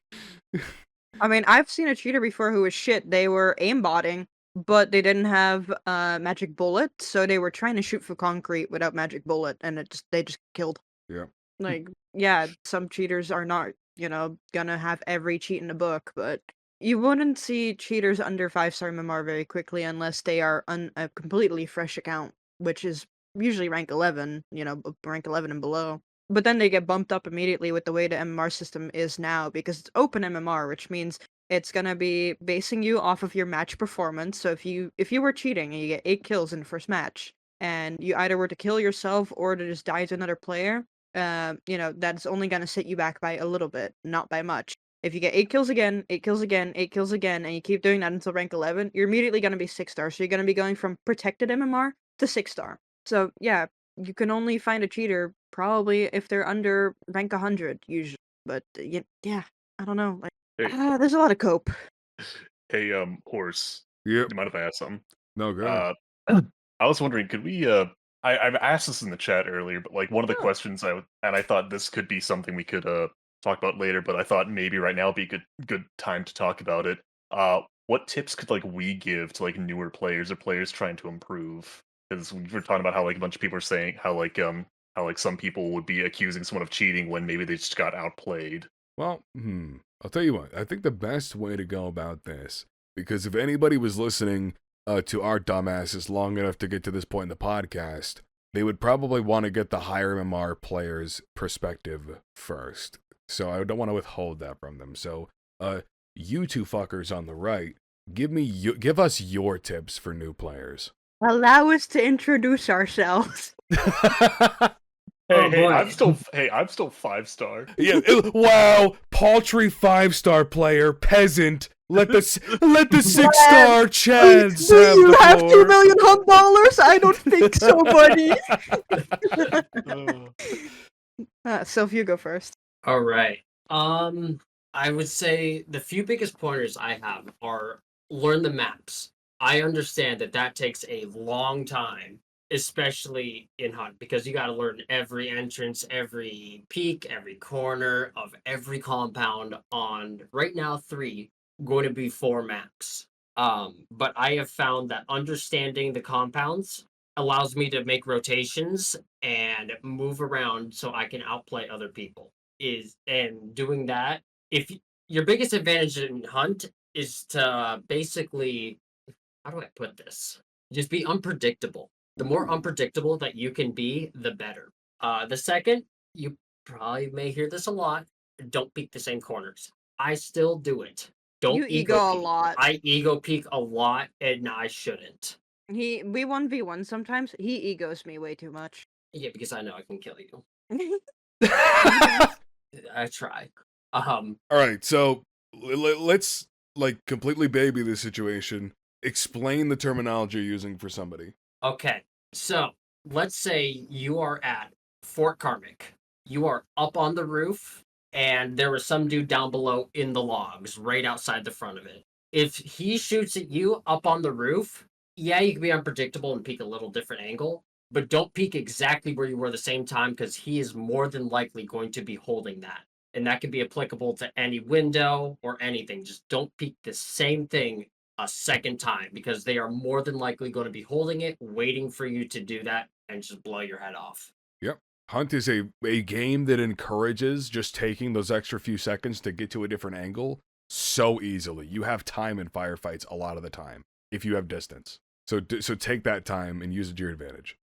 S5: I mean, I've seen a cheater before who was shit. They were aimbotting, but they didn't have magic bullet, so they were trying to shoot for concrete without magic bullet, and they just killed.
S2: Yeah.
S5: Like, yeah, some cheaters are not, gonna have every cheat in the book, but you wouldn't see cheaters under 5-star MMR very quickly unless they are a completely fresh account, which is usually rank 11, rank 11 and below. But then they get bumped up immediately with the way the MMR system is now, because it's open MMR, which means it's gonna be basing you off of your match performance. So if you were cheating and you get 8 kills in the first match, and you either were to kill yourself or to just die to another player, that's only gonna set you back by a little bit, not by much. If you get 8 kills again, 8 kills again, 8 kills again, and you keep doing that until rank 11, you're immediately gonna be 6-star. So you're gonna be going from protected MMR to 6-star. So yeah, you can only find a cheater probably if they're under rank 100 usually. But yeah, I don't know. Like,
S3: Hey,
S5: there's a lot of cope.
S3: hey, horse.
S2: Yep.
S3: Do you mind if I ask something?
S2: No good.
S3: I was wondering, could we? I've asked this in the chat earlier, but like one of the
S5: Sure.
S3: questions I thought this could be something we could talk about later, but I thought maybe right now would be a good time to talk about it. What tips could like we give to like newer players or players trying to improve? Because we were talking about how like a bunch of people are saying how like some people would be accusing someone of cheating when maybe they just got outplayed.
S2: Well, I'll tell you what, I think the best way to go about this, because if anybody was listening to our dumbasses long enough to get to this point in the podcast, they would probably want to get the higher MMR players' perspective first. So I don't want to withhold that from them. So, you two fuckers on the right, give us your tips for new players.
S5: Allow us to introduce ourselves.
S3: Hey,
S4: Oh, boy.
S3: I'm still 5-star.
S2: Yeah. Wow. Paltry 5-star player, peasant. Let the 6-star Chads
S5: Do
S2: have
S5: you
S2: the
S5: have
S2: floor.
S5: 2 million hub dollars? I don't think so, buddy. Sylph, you go first.
S4: All right. I would say the few biggest pointers I have are learn the maps. I understand that takes a long time, especially in Hunt, because you got to learn every entrance, every peak, every corner of every compound on right now 3, going to be 4 maps. But I have found that understanding the compounds allows me to make rotations and move around so I can outplay other people. And doing that, if your biggest advantage in Hunt is to basically, how do I put this? Just be unpredictable. The more unpredictable that you can be, the better. The second, you probably may hear this a lot, don't peek the same corners. I still do it. Don't
S5: You ego a
S4: peek.
S5: lot.
S4: I ego peek a lot, and I shouldn't.
S5: We 1v1 sometimes. He egos me way too much.
S4: Yeah, because I know I can kill you.
S2: All
S4: I try.
S2: right, so let's like completely baby this situation. Explain the terminology you're using for somebody.
S4: Okay, so let's say you are at Fort Karmic. You are up on the roof, and there was some dude down below in the logs, right outside the front of it. If he shoots at you up on the roof, yeah, you can be unpredictable and peek a little different angle, but don't peek exactly where you were the same time because he is more than likely going to be holding that. And that can be applicable to any window or anything. Just don't peek the same thing a second time because they are more than likely going to be holding it, waiting for you to do that and just blow your head off.
S2: Yep. Hunt is a game that encourages just taking those extra few seconds to get to a different angle so easily. You have time in firefights a lot of the time if you have distance. So take that time and use it to your advantage.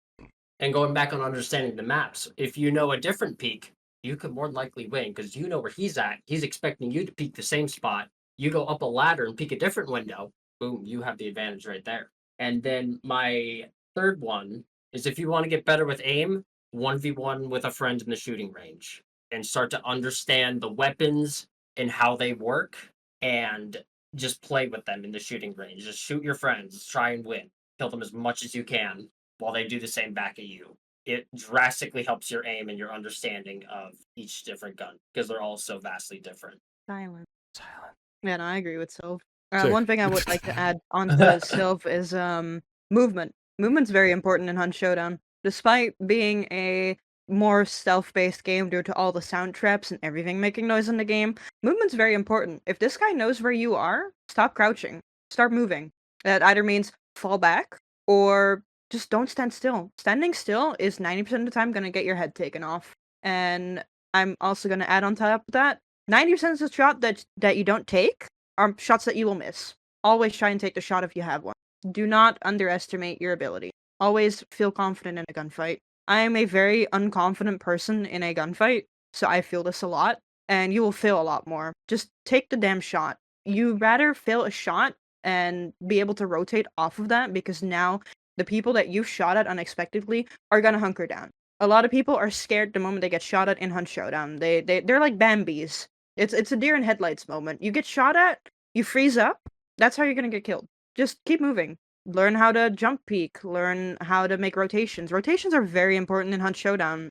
S4: And going back on understanding the maps, if you know a different peak, you could more than likely win because you know where he's at. He's expecting you to peek the same spot. You go up a ladder and peek a different window. Boom, you have the advantage right there. And then my third one is if you want to get better with aim, 1v1 with a friend in the shooting range and start to understand the weapons and how they work and just play with them in the shooting range. Just shoot your friends, try and win. Kill them as much as you can while they do the same back at you. It drastically helps your aim and your understanding of each different gun because they're all so vastly different.
S5: Silent. Yeah, no, I agree with Sylph.
S2: Sick.
S5: One thing I would like to add onto Sylph is movement. Movement's very important in Hunt Showdown. Despite being a more stealth-based game due to all the sound traps and everything making noise in the game, movement's very important. If this guy knows where you are, stop crouching. Start moving. That either means fall back or just don't stand still. Standing still is 90% of the time going to get your head taken off. And I'm also going to add on top of that, 90% of the shot that you don't take are shots that you will miss. Always try and take the shot if you have one. Do not underestimate your ability. Always feel confident in a gunfight. I am a very unconfident person in a gunfight, so I feel this a lot, and you will fail a lot more. Just take the damn shot. You'd rather fail a shot and be able to rotate off of that because now the people that you shot at unexpectedly are gonna hunker down. A lot of people are scared the moment they get shot at in Hunt Showdown. They're like Bambis. It's a deer in headlights moment. You get shot at, you freeze up, that's how you're gonna get killed. Just keep moving. Learn how to jump peek, learn how to make rotations. Rotations are very important in Hunt Showdown.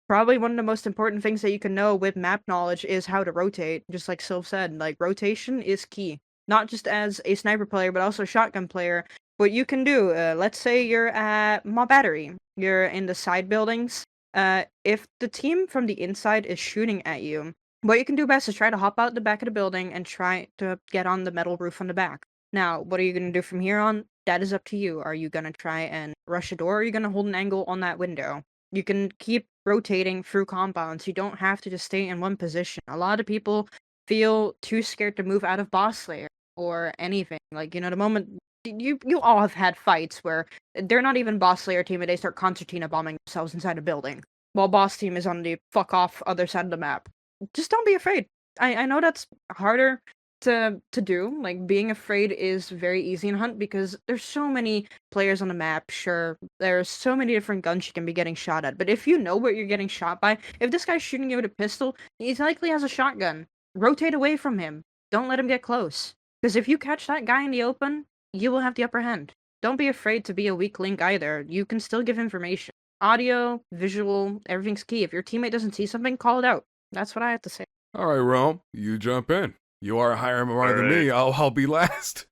S5: Probably one of the most important things that you can know with map knowledge is how to rotate, just like Sylph said. Like, rotation is key. Not just as a sniper player, but also a shotgun player. What you can do, let's say you're at Mob Battery. You're in the side buildings. If the team from the inside is shooting at you, what you can do best is try to hop out the back of the building and try to get on the metal roof on the back. Now, what are you going to do from here on? That is up to you. Are you going to try and rush a door, or are you going to hold an angle on that window? You can keep rotating through compounds. You don't have to just stay in one position. A lot of people feel too scared to move out of boss layer or anything. Like, the moment you all have had fights where they're not even boss layer team and they start concertina bombing themselves inside a building while boss team is on the fuck off other side of the map. Just don't be afraid. I know that's harder to do. Like, being afraid is very easy in Hunt because there's so many players on the map. Sure, there's so many different guns you can be getting shot at, but if you know what you're getting shot by, if this guy's shooting you with a pistol, he likely has a shotgun. Rotate away from him. Don't let him get close. Because if you catch that guy in the open, you will have the upper hand. Don't be afraid to be a weak link either. You can still give information. Audio, visual, everything's key. If your teammate doesn't see something, call it out. That's what I have to say.
S2: All right, Rome, you jump in. You are higher MMR than me. I'll be last.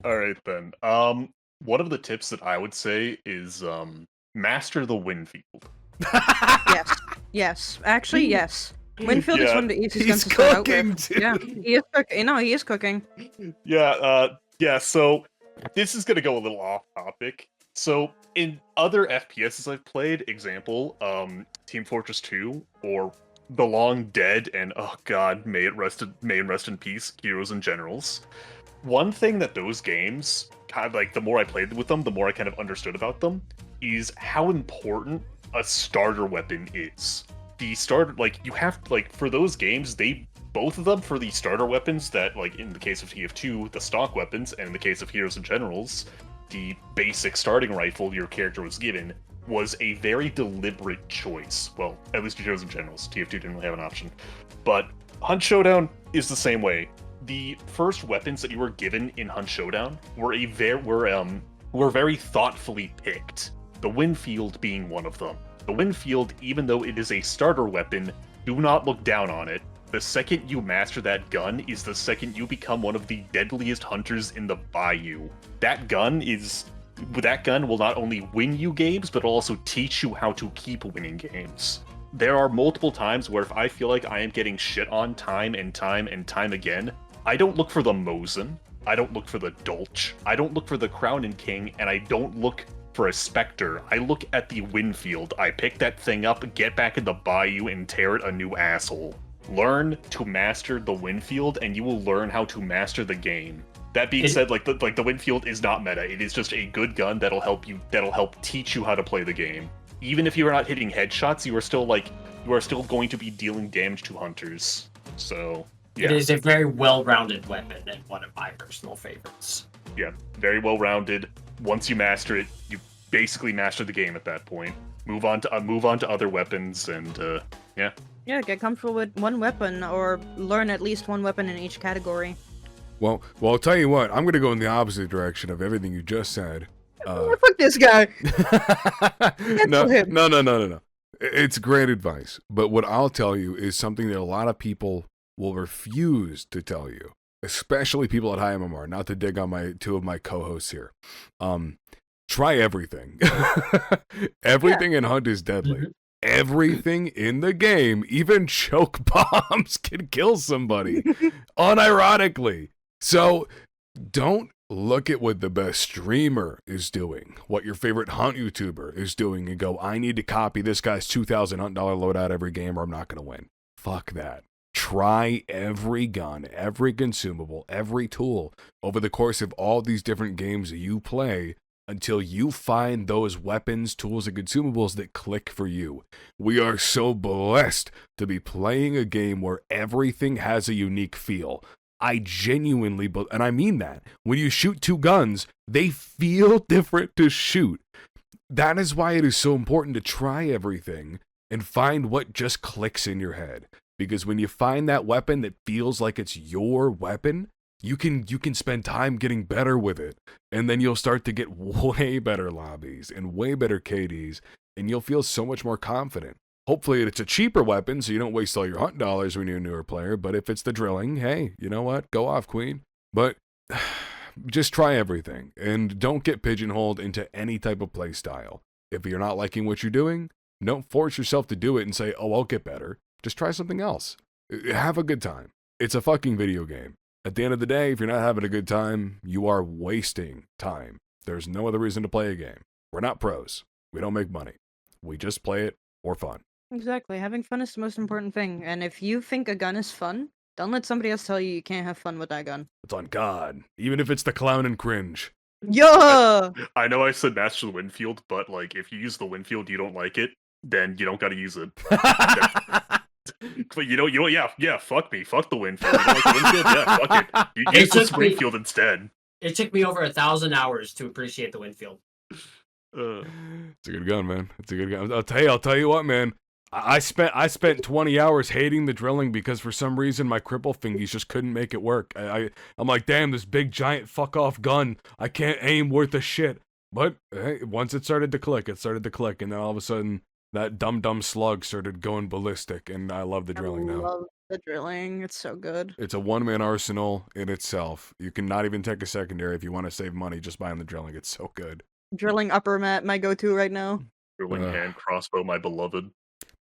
S3: All right then. One of the tips that I would say is master the Winfield.
S5: Yes. Actually, yes. Winfield is one of the easiest guns
S2: He's
S5: to start out
S2: cooking,
S5: with.
S2: too.
S5: Yeah, he is cooking. No, he is cooking.
S3: Yeah. So this is gonna go a little off topic. So in other FPSs I've played, example, Team Fortress 2 or The Long Dead, and oh god, may it rest in peace, Heroes and Generals. One thing that those games, kind of like the more I played with them, the more I kind of understood about them, is how important a starter weapon is. The starter, like, you have, like, for those games, both of them, for the starter weapons that, like, in the case of TF2, the stock weapons, and in the case of Heroes and Generals, the basic starting rifle your character was given, was a very deliberate choice. Well, at least for Heroes and Generals. TF2 didn't really have an option. But Hunt Showdown is the same way. The first weapons that you were given in Hunt Showdown were very thoughtfully picked. The Winfield being one of them. The Winfield, even though it is a starter weapon, do not look down on it. The second you master that gun is the second you become one of the deadliest hunters in the Bayou. That gun will not only win you games, but also teach you how to keep winning games. There are multiple times where if I feel like I am getting shit on time and time and time again, I don't look for the Mosin, I don't look for the Dolch, I don't look for the Crown and King, and I don't look for a Spectre. I look at the Winfield. I pick that thing up, get back in the Bayou, and tear it a new asshole. Learn to master the Winfield, and you will learn how to master the game. That being said, the Winfield is not meta. It is just a good gun that'll help teach you how to play the game. Even if you are not hitting headshots, you are still going to be dealing damage to hunters. So yeah.
S4: It is a very well-rounded weapon and one of my personal favorites.
S3: Yeah, very well-rounded. Once you master it, you basically master the game at that point. Move on to other weapons, and yeah.
S5: Yeah, get comfortable with one weapon, or learn at least one weapon in each category.
S2: Well, I'll tell you what. I'm going to go in the opposite direction of everything you just said.
S5: Fuck this guy.
S2: No. It's great advice. But what I'll tell you is something that a lot of people will refuse to tell you, especially people at high MMR, not to dig on two of my co-hosts here. Try everything. Everything in Hunt is deadly. Everything in the game, even choke bombs, can kill somebody, unironically. So don't look at what the best streamer is doing, what your favorite Hunt YouTuber is doing, and go, I need to copy this guy's $2,000 Hunt loadout every game or I'm not going to win. Fuck that. Try every gun, every consumable, every tool over the course of all these different games that you play, until you find those weapons, tools, and consumables that click for you. We are so blessed to be playing a game where everything has a unique feel. I genuinely, and I mean that. When you shoot two guns, they feel different to shoot. That is why it is so important to try everything and find what just clicks in your head. Because when you find that weapon that feels like it's your weapon, you can spend time getting better with it, and then you'll start to get way better lobbies and way better KDs, and you'll feel so much more confident. Hopefully it's a cheaper weapon so you don't waste all your Hunt dollars when you're a newer player, but if it's the drilling, hey, you know what? Go off, queen. But just try everything, and don't get pigeonholed into any type of play style. If you're not liking what you're doing, don't force yourself to do it and say, oh, I'll get better. Just try something else. Have a good time. It's a fucking video game. At the end of the day, if you're not having a good time, you are wasting time. There's no other reason to play a game. We're not pros. We don't make money. We just play it for fun.
S5: Exactly. Having fun is the most important thing. And if you think a gun is fun, Don't let somebody else tell you can't have fun with that gun.
S2: It's on God. Even if it's the clown and cringe.
S5: Yeah!
S3: I know I said master the Winfield, but like if you use the Winfield, you don't like it, then you don't got to use it. But yeah, fuck me, fuck the Winfield. You don't like the Winfield? Yeah, fuck it. You use the Springfield instead.
S4: It took me over 1,000 hours to appreciate the Winfield.
S2: It's a good gun, man. It's a good gun. I'll tell you what, man. I spent 20 hours hating the drilling because for some reason my cripple fingies just couldn't make it work. I'm like, damn, this big giant fuck off gun. I can't aim worth a shit. But hey, once it started to click, and then all of a sudden that dumb slug started going ballistic, and I love the drilling now.
S5: I love the drilling. It's so good.
S2: It's a one-man arsenal in itself. You can not even take a secondary if you want to save money just buying the drilling. It's so good.
S5: Drilling upper mat, my go-to right now.
S3: Drilling hand crossbow, my beloved.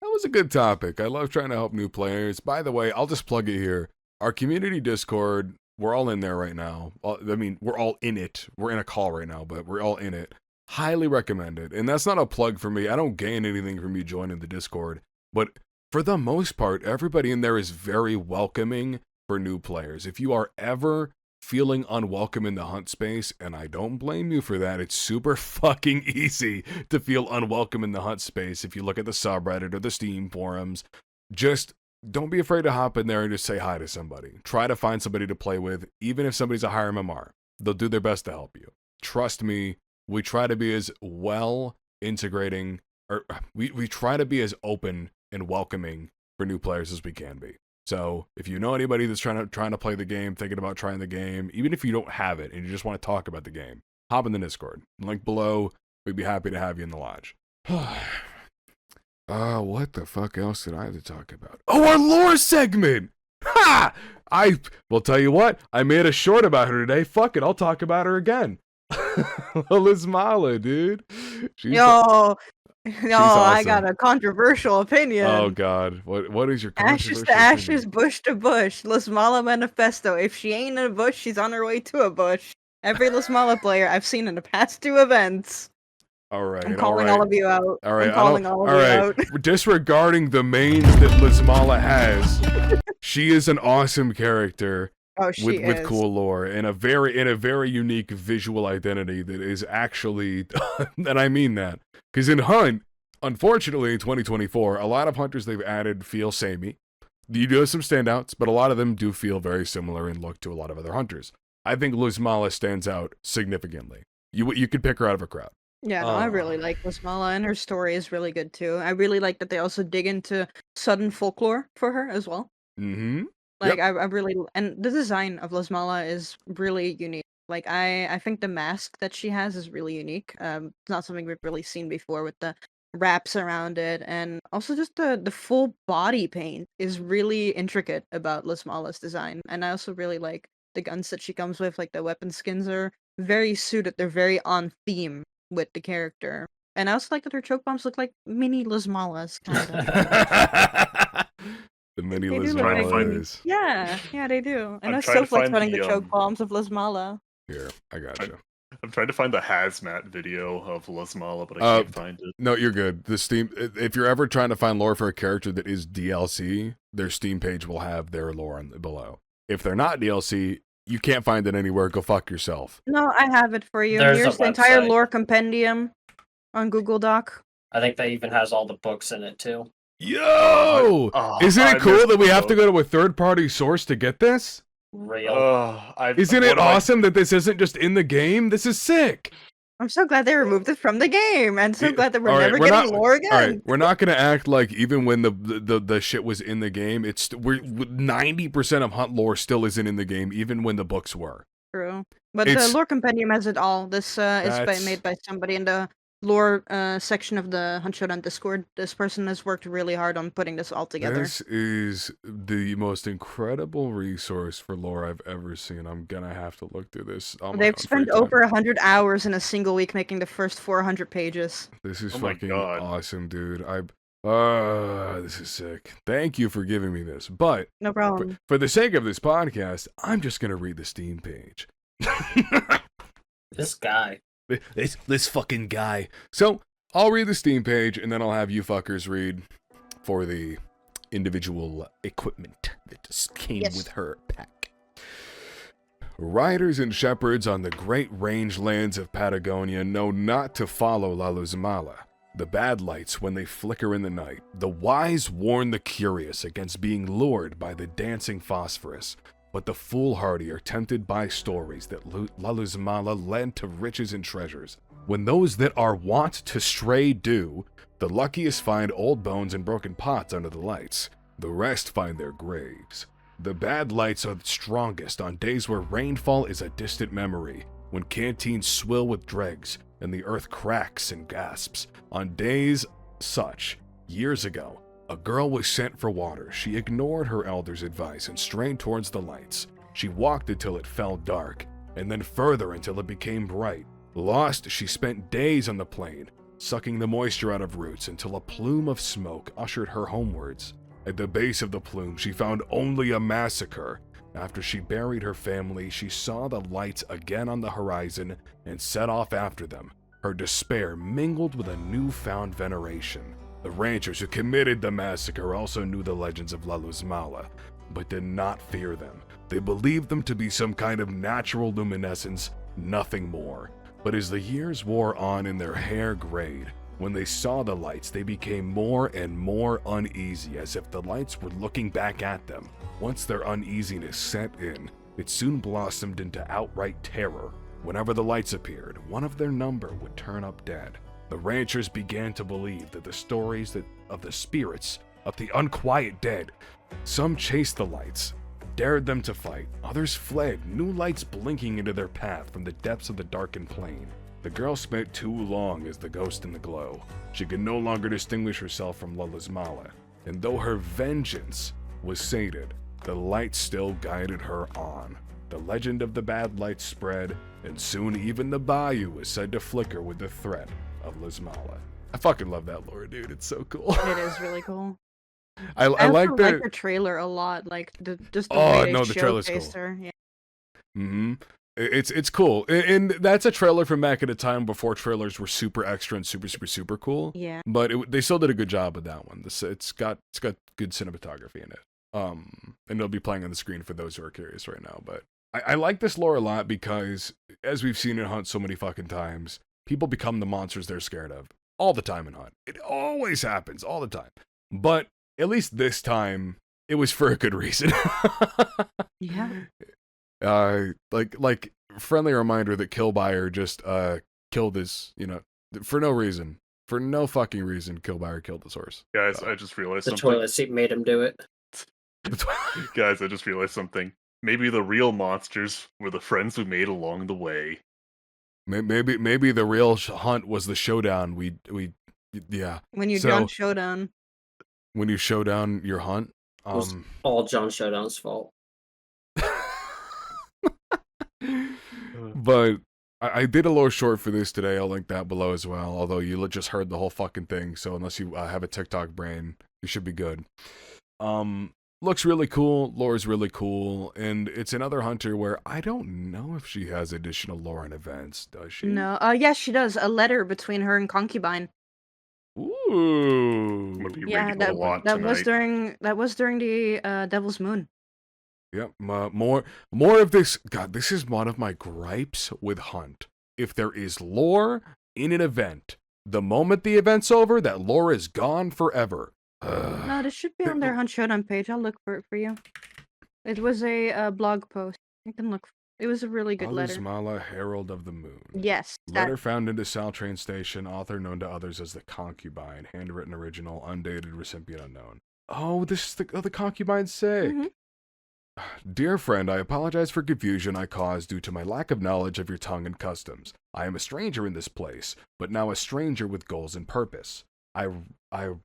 S2: That was a good topic. I love trying to help new players. By the way, I'll just plug it here. Our community Discord, we're all in there right now. I mean, we're all in it. We're in a call right now, but we're all in it. Highly recommended. And that's not a plug for me. I don't gain anything from you joining the Discord. But for the most part, everybody in there is very welcoming for new players. If you are ever feeling unwelcome in the hunt space, and I don't blame you for that, it's super fucking easy to feel unwelcome in the hunt space if you look at the subreddit or the Steam forums. Just don't be afraid to hop in there and just say hi to somebody. Try to find somebody to play with, even if somebody's a higher MMR. They'll do their best to help you. Trust me, we try to be as well integrating, or we try to be as open and welcoming for new players as we can be. So if you know anybody that's trying to play the game, thinking about trying the game, even if you don't have it and you just want to talk about the game, hop in the Discord. Link below. We'd be happy to have you in the lodge. What the fuck else did I have to talk about? Oh, our lore segment! Ha! I will tell you what, I made a short about her today. Fuck it, I'll talk about her again. Lismala, dude.
S5: Awesome. I
S2: awesome.
S5: got a controversial opinion.
S2: Oh God, what is your controversial
S5: ashes to ashes,
S2: opinion?
S5: bush to bush. Lismala manifesto. If she ain't in a bush, she's on her way to a bush. Every Lismala player I've seen in the past 2 events.
S2: All right,
S5: I'm calling all of you out.
S2: All right,
S5: I'm calling all of you out.
S2: Disregarding the mains that Lismala has, she is an awesome character.
S5: Oh, she is.
S2: With cool lore and a very unique visual identity that is actually, and I mean that, because in Hunt, unfortunately in 2024, a lot of hunters they've added feel samey. You do have some standouts, but a lot of them do feel very similar in look to a lot of other hunters. I think Lismala stands out significantly. You could pick her out of a crowd.
S5: Yeah, no, I really like Lismala, and her story is really good too. I really like that they also dig into sudden folklore for her as well.
S2: Mm-hmm.
S5: Like, I really, and the design of Lismala is really unique. Like, I think the mask that she has is really unique. It's not something we've really seen before with the wraps around it, and also just the full body paint is really intricate about Lismala's design. And I also really like the guns that she comes with. Like, the weapon skins are very suited. They're very on theme with the character. And I also like that her choke bombs look like mini Lismalas, kind of.
S2: The mini
S5: They do look like
S2: Lismalas.
S5: Yeah, they do. And
S3: I'm
S5: I
S3: trying to
S5: still like
S3: find
S5: running the
S3: the,
S5: choke bombs of Lismala.
S2: Here, I got you.
S3: I'm trying to find the hazmat video of Lismala, but I can't find it.
S2: No, you're good. The Steam. If you're ever trying to find lore for a character that is DLC, their Steam page will have their lore below. If they're not DLC, you can't find it anywhere. Go fuck yourself.
S5: No, I have it for you.
S4: There's
S5: Here's
S4: a
S5: the entire
S4: website.
S5: lore compendium on Google Doc.
S4: I think that even has all the books in it too.
S2: Yo! Isn't it cool that we have to go to a third-party source to get this?
S4: Real.
S2: Isn't it awesome that this isn't just in the game? This is sick.
S5: I'm so glad they removed it from the game, and so glad that we're
S2: All right,
S5: never
S2: we're
S5: getting
S2: not-
S5: lore again.
S2: All right, we're not gonna act like even when the shit was in the game, we're 90% of Hunt lore still isn't in the game, even when the books were.
S5: True, but
S2: It's-
S5: the lore compendium has it all. This is made by somebody in the lore section of the Hunt Showdown Discord. This person has worked really hard on putting this all together.
S2: This is the most incredible resource for lore I've ever seen. I'm gonna have to look through this. On my
S5: They've
S2: own
S5: spent
S2: free time.
S5: over 100 hours in a single week making the first 400 pages.
S2: This is
S3: Oh my
S2: fucking
S3: God.
S2: awesome, dude. This is sick. Thank you for giving me this. But
S5: No problem.
S2: for the sake of this podcast, I'm just gonna read the Steam page.
S4: This guy.
S2: This fucking guy. So I'll read the Steam page, and then I'll have you fuckers read for the individual equipment that just came
S5: Yes.
S2: with her pack. Riders and shepherds on the great rangelands of Patagonia know not to follow La Luzmala, the bad lights when they flicker in the night. The wise warn the curious against being lured by the dancing phosphorus, but the foolhardy are tempted by stories that La Luzmala led to riches and treasures. When those that are wont to stray do, the luckiest find old bones and broken pots under the lights. The rest find their graves. The bad lights are the strongest on days where rainfall is a distant memory, when canteens swill with dregs and the earth cracks and gasps. On days such, years ago, a girl was sent for water. She ignored her elder's advice and strayed towards the lights. She walked until it fell dark, and then further until it became bright. Lost, she spent days on the plain, sucking the moisture out of roots until a plume of smoke ushered her homewards. At the base of the plume, she found only a massacre. After she buried her family, she saw the lights again on the horizon and set off after them. Her despair mingled with a newfound veneration. The ranchers who committed the massacre also knew the legends of La Luzmala, but did not fear them. They believed them to be some kind of natural luminescence, nothing more. But as the years wore on and their hair grayed, when they saw the lights, they became more and more uneasy, as if the lights were looking back at them. Once their uneasiness set in, it soon blossomed into outright terror. Whenever the lights appeared, one of their number would turn up dead. The ranchers began to believe that the stories of the spirits of the unquiet dead. Some chased the lights, dared them to fight. Others fled, new lights blinking into their path from the depths of the darkened plain. The girl spent too long as the ghost in the glow. She could no longer distinguish herself from La Luzmala, and though her vengeance was sated, the light still guided her on. The legend of the bad lights spread, and soon even the bayou was said to flicker with the threat of Luzmala. I fucking love that lore, dude. It's so cool.
S5: It is really cool.
S2: I
S5: I
S2: like
S5: also
S2: the...
S5: like the trailer a lot. Like the
S2: Oh,
S5: way they
S2: no, the trailer's
S5: showcased
S2: cool.
S5: her. Yeah.
S2: Mm-hmm. It's cool, and that's a trailer from back at a time before trailers were super extra and super cool.
S5: Yeah.
S2: But they still did a good job with that one. It's got good cinematography in it. And it'll be playing on the screen for those who are curious right now. But I like this lore a lot because, as we've seen in Hunt so many fucking times, people become the monsters they're scared of all the time in Hunt. It always happens all the time. But at least this time, it was for a good reason.
S5: Yeah.
S2: Like friendly reminder that Killbuyer just killed his, for no reason. For no fucking reason, Killbuyer killed his horse.
S3: Guys, I just realized
S4: The
S3: something.
S4: toilet seat made him do it.
S3: Guys, I just realized something. Maybe the real monsters were the friends we made along the way.
S2: Maybe the real hunt was the showdown. Yeah.
S5: When you
S2: So-
S5: done Showdown.
S2: When you show down your hunt,
S4: It was all John Showdown's fault.
S2: But I did a little short for this today. I'll link that below as well. Although you just heard the whole fucking thing, so unless you have a TikTok brain, you should be good. Looks really cool. Lore's really cool, and it's another hunter where I don't know if she has additional lore and events. Does she?
S5: No. Yes, she does. A letter between her and Concubine.
S2: Ooh.
S3: I'm gonna be
S5: Yeah,
S3: reading a lot
S5: that was
S3: tonight.
S5: during the Devil's Moon.
S2: Yep. More of this. God, this is one of my gripes with Hunt. If there is lore in an event, the moment the event's over, that lore is gone forever.
S5: No, this should be on their Hunt Showdown page. I'll look for it for you. It was a blog post. You can look. It was a really good letter.
S2: Luzmala, Herald of the Moon.
S5: Yes.
S2: Letter found in the Sal train station, author known to others as the Concubine, handwritten original, undated, recipient unknown. Oh, this is the Concubine's sick.
S5: Mhm.
S2: Dear friend, I apologize for confusion I caused due to my lack of knowledge of your tongue and customs. I am a stranger in this place, but now a stranger with goals and purpose. I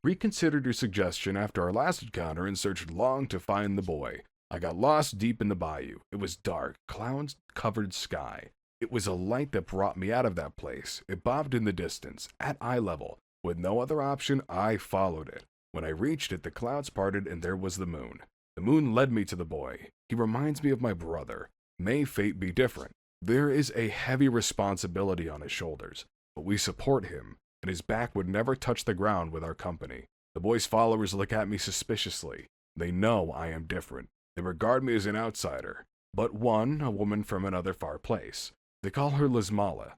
S2: reconsidered your suggestion after our last encounter and searched long to find the boy. I got lost deep in the bayou. It was dark, clouds-covered sky. It was a light that brought me out of that place. It bobbed in the distance, at eye level. With no other option, I followed it. When I reached it, the clouds parted and there was the moon. The moon led me to the boy. He reminds me of my brother. May fate be different. There is a heavy responsibility on his shoulders, but we support him, and his back would never touch the ground with our company. The The boy's followers look at me suspiciously. They know I am different. They regard me as an outsider. But one, a woman from another far place. They call her Lizmala.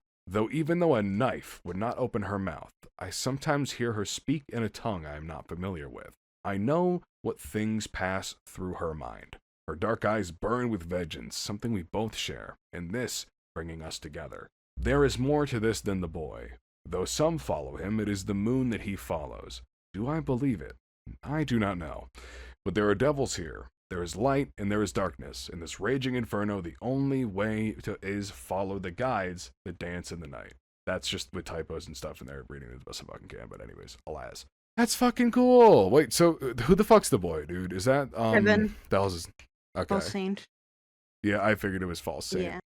S2: Even though a knife would not open her mouth, I sometimes hear her speak in a tongue I am not familiar with. I know what things pass through her mind. Her dark eyes burn with vengeance, something we both share, and this bringing us together. There is more to this than the boy. Though some follow him, it is the moon that he follows. Do I believe it? I do not know. But there are devils here. There is light and there is darkness. In this raging inferno, the only way is follow the guides that dance in the night. That's just with typos and stuff in there, reading it as best I fucking can. But anyways, alas. That's fucking cool. Wait, so who the fuck's the boy, dude? Is that
S5: Kevin.
S2: That was okay.
S5: False Saint.
S2: Yeah, I figured it was False Saint.
S5: Yeah.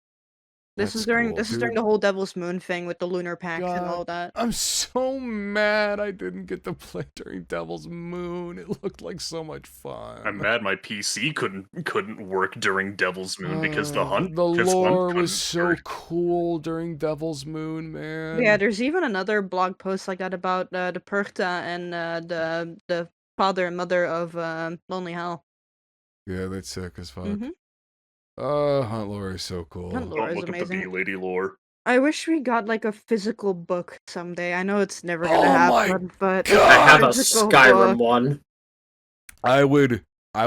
S5: This is
S2: That's
S5: during
S2: cool,
S5: this is
S2: dude.
S5: during the whole Devil's Moon thing with the lunar pact and all that.
S2: I'm so mad I didn't get to play during Devil's Moon. It looked like so much fun.
S3: I'm mad my PC couldn't work during Devil's Moon because the hunt.
S2: The
S3: this
S2: lore
S3: hunt
S2: was
S3: couldn't
S2: so
S3: work.
S2: cool during Devil's Moon, man.
S5: Yeah, there's even another blog post like that about the Purta and the father and mother of Lonely Hell.
S2: Yeah, that's sick as fuck.
S5: Mhm.
S2: Hunt lore is so cool.
S5: Hunt lore
S3: Don't
S5: is
S3: look at the
S5: amazing.
S3: bee lady lore.
S5: I wish we got like a physical book someday. I know it's never gonna
S2: Oh my
S5: happen, but
S2: God!
S4: I have a
S5: physical
S4: Skyrim
S5: book.
S4: one.
S2: I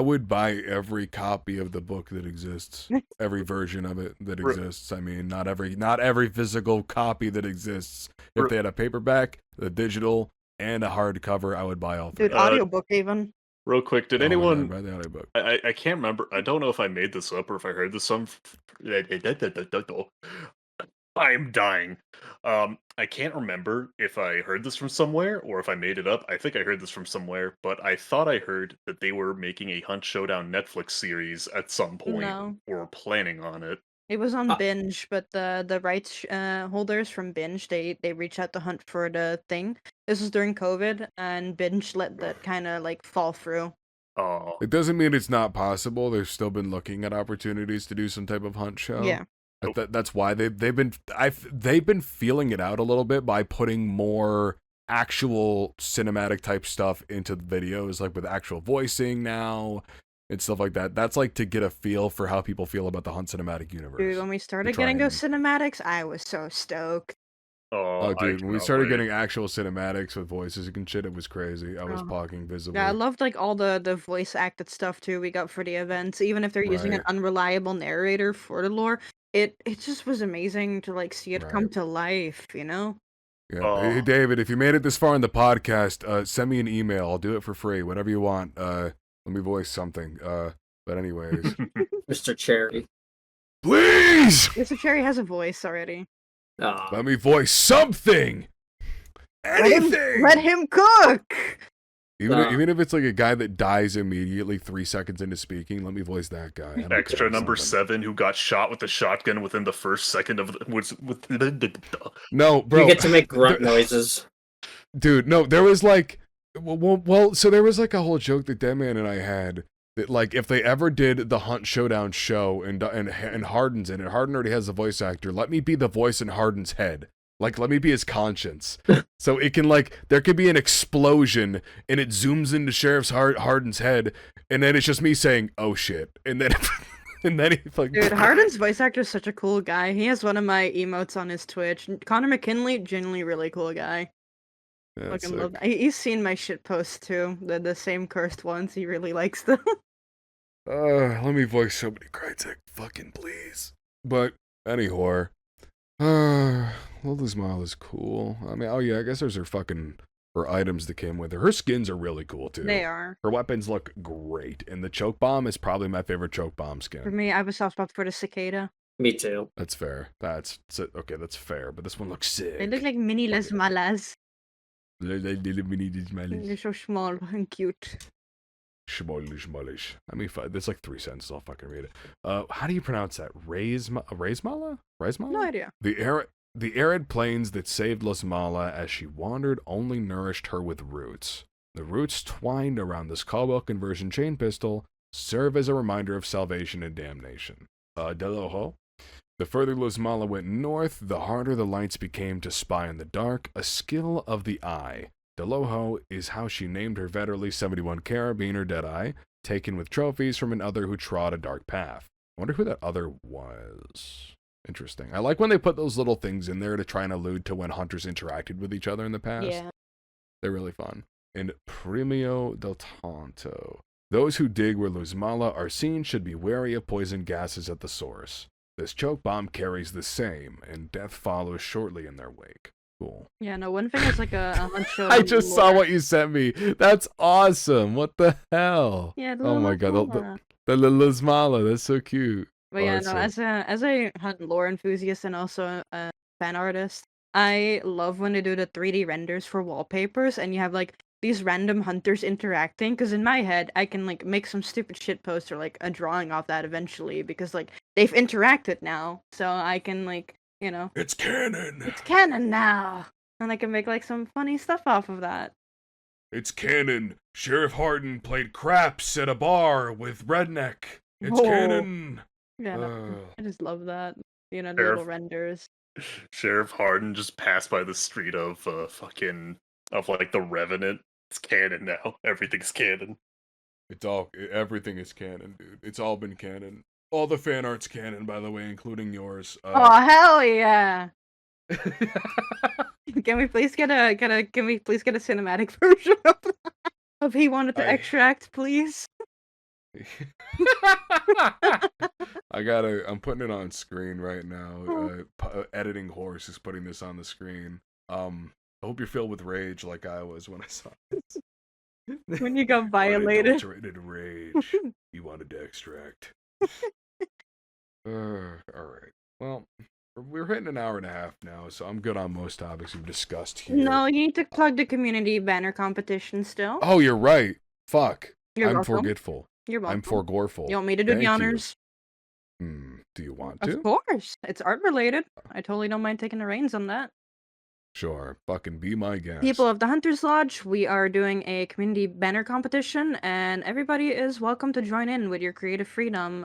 S2: would buy every copy of the book that exists, every version of it that exists. I mean, not every physical copy that exists. If they had a paperback, the digital, and a hardcover, I would buy all three.
S5: Dude, audiobook even.
S3: Real quick, did
S2: Oh my
S3: anyone?
S2: God, buy the audiobook.
S3: I can't remember. I don't know if I made this up or if I heard this some. I'm dying. I can't remember if I heard this from somewhere or if I made it up. I think I heard this from somewhere, but I thought I heard that they were making a Hunt Showdown Netflix series at some point,
S5: No.
S3: or were planning on it.
S5: It was on Binge, but the rights holders from Binge they reached out to Hunt for the thing. This was during COVID, and Binge let that kind of like fall through.
S3: Oh,
S2: It doesn't mean it's not possible. They've still been looking at opportunities to do some type of hunt show.
S5: Yeah.
S2: That's why they've been feeling it out a little bit by putting more actual cinematic type stuff into the videos, like with actual voicing now and stuff like that. That's like to get a feel for how people feel about the Hunt cinematic universe.
S5: Dude, when we started
S2: try
S5: getting those
S2: and-
S5: cinematics, I was so stoked.
S2: Oh,
S3: I
S2: dude, when we
S3: cannot
S2: started
S3: wait.
S2: getting actual cinematics with voices and shit, it was crazy. I was
S5: Oh.
S2: talking visibly.
S5: Yeah, I loved like all the voice acted stuff too we got for the events. Even if they're using an
S2: Right.
S5: unreliable narrator for the lore, it just was amazing to like see it come
S2: Right.
S5: to life, you know?
S2: Yeah.
S3: Oh.
S2: Hey, David, if you made it this far in the podcast, send me an email. I'll do it for free. Whatever you want. Let me voice something. But anyways.
S4: Mr. Cherry.
S2: Please!
S5: Mr. Cherry has a voice already.
S2: Let me voice something! Anything!
S5: Let him cook!
S2: Even if it's like a guy that dies immediately 3 seconds into speaking, let me voice that guy. I don't
S3: Extra
S2: care,
S3: number
S2: something.
S3: 7 who got shot with a shotgun within the first second of
S2: No, bro.
S4: You get to make grunt noises.
S2: Dude, no, there was like, so there was like a whole joke that Deadman and I had that like if they ever did the Hunt Showdown show and Harden's in it, Harden already has a voice actor. Let me be the voice in Harden's head. Like, let me be his conscience. So it can like, there could be an explosion and it zooms into Sheriff Harden's head and then it's just me saying, oh shit. And then, and then he like.
S5: Dude, Harden's voice actor is such a cool guy. He has one of my emotes on his Twitch. Connor McKinley, genuinely really cool guy.
S2: Yeah,
S5: Fucking
S2: sick.
S5: love that. He's seen my shit posts too. The same cursed ones. He really likes them.
S2: Let me voice somebody Krycek, fucking please. But anyhow, Lola's Smile is cool. I mean, oh yeah, I guess there's her items that came with her. Her skins are really cool too.
S5: They are.
S2: Her weapons look great, and the choke bomb is probably my favorite choke bomb
S5: For
S2: skin.
S5: me, I have a soft spot for the cicada.
S4: Me too.
S2: That's fair. That's okay. That's fair. But this one looks sick.
S5: They look like mini Les Malas.
S2: Schmolish.
S5: They're so small and cute.
S2: I mean, there's like 3 sentences. I'll fucking read it. How do you pronounce that? Raismala?
S5: No idea.
S2: The arid plains that saved Lizmala as she wandered only nourished her with roots. The roots twined around this Caldwell conversion chain pistol serve as a reminder of salvation and damnation. The further Lizmala went north, the harder the lights became to spy in the dark, a skill of the eye. Deloho is how she named her Vetterli 71 carabiner Deadeye, taken with trophies from an other who trod a dark path. I wonder who that other was. Interesting. I like when they put those little things in there to try and allude to when hunters interacted with each other in the past.
S5: Yeah.
S2: They're really fun. And Premio del Tonto. Those who dig where Luzmala are seen should be wary of poison gases at the source. This choke bomb carries the same, and death follows shortly in their wake. Cool.
S5: Yeah, no, one thing is like a hunt show.
S2: I just saw what you sent me. That's awesome. What the hell?
S5: Yeah,
S2: oh my god, the Luzmala. That's so cute.
S5: But yeah, no, as a hunt lore enthusiast and also a fan artist, I love when they do the 3D renders for wallpapers and you have like these random hunters interacting. Because in my head, I can like make some stupid shit post or like a drawing off that eventually because like they've interacted now, so I can like
S2: it's canon.
S5: It's canon now, and I can make like some funny stuff off of that.
S2: It's canon. Sheriff Hardin played craps at a bar with Redneck. It's canon.
S5: Yeah, I just love that. The little renders.
S3: Sheriff Hardin just passed by the street of like the Revenant. It's canon now. Everything's canon.
S2: Everything is canon, dude. It's all been canon. All the fan art's canon, by the way, including yours.
S5: Oh hell yeah! Can we please get a cinematic version of he wanted to extract, please?
S2: I'm putting it on screen right now. Editing Horse is putting this on the screen. I hope you're filled with rage like I was when I saw this.
S5: When you got violated.
S2: Unadulterated rage. You wanted to extract. Alright. Well, we're hitting an hour and a half now, so I'm good on most topics we've discussed here.
S5: No, you need to plug the community banner competition still.
S2: Oh, you're right. Fuck.
S5: You're
S2: I'm
S5: welcome.
S2: forgetful.
S5: You're welcome.
S2: I'm forgoreful.
S5: You want me to do the honors?
S2: Do you want to?
S5: Of course. It's art related. I totally don't mind taking the reins on that.
S2: Sure. Fucking be my guest.
S5: People of the Hunter's Lodge, we are doing a community banner competition, and everybody is welcome to join in with your creative freedom.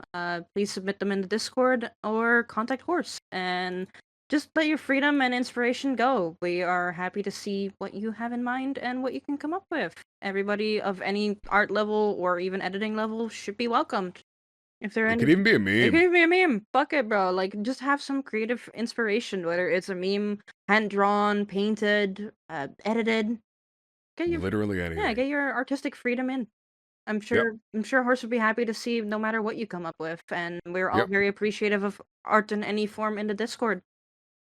S5: Please submit them in the Discord or contact Horse, and just let your freedom and inspiration go. We are happy to see what you have in mind and what you can come up with. Everybody of any art level or even editing level should be welcomed. If there
S2: It could even be a meme.
S5: It could even be a meme. Fuck it, bro. Like, just have some creative inspiration, whether it's a meme, hand-drawn, painted, edited.
S2: Literally anything.
S5: Yeah, get your artistic freedom in. I'm sure Horse would be happy to see no matter what you come up with, and we're all very appreciative of art in any form in the Discord.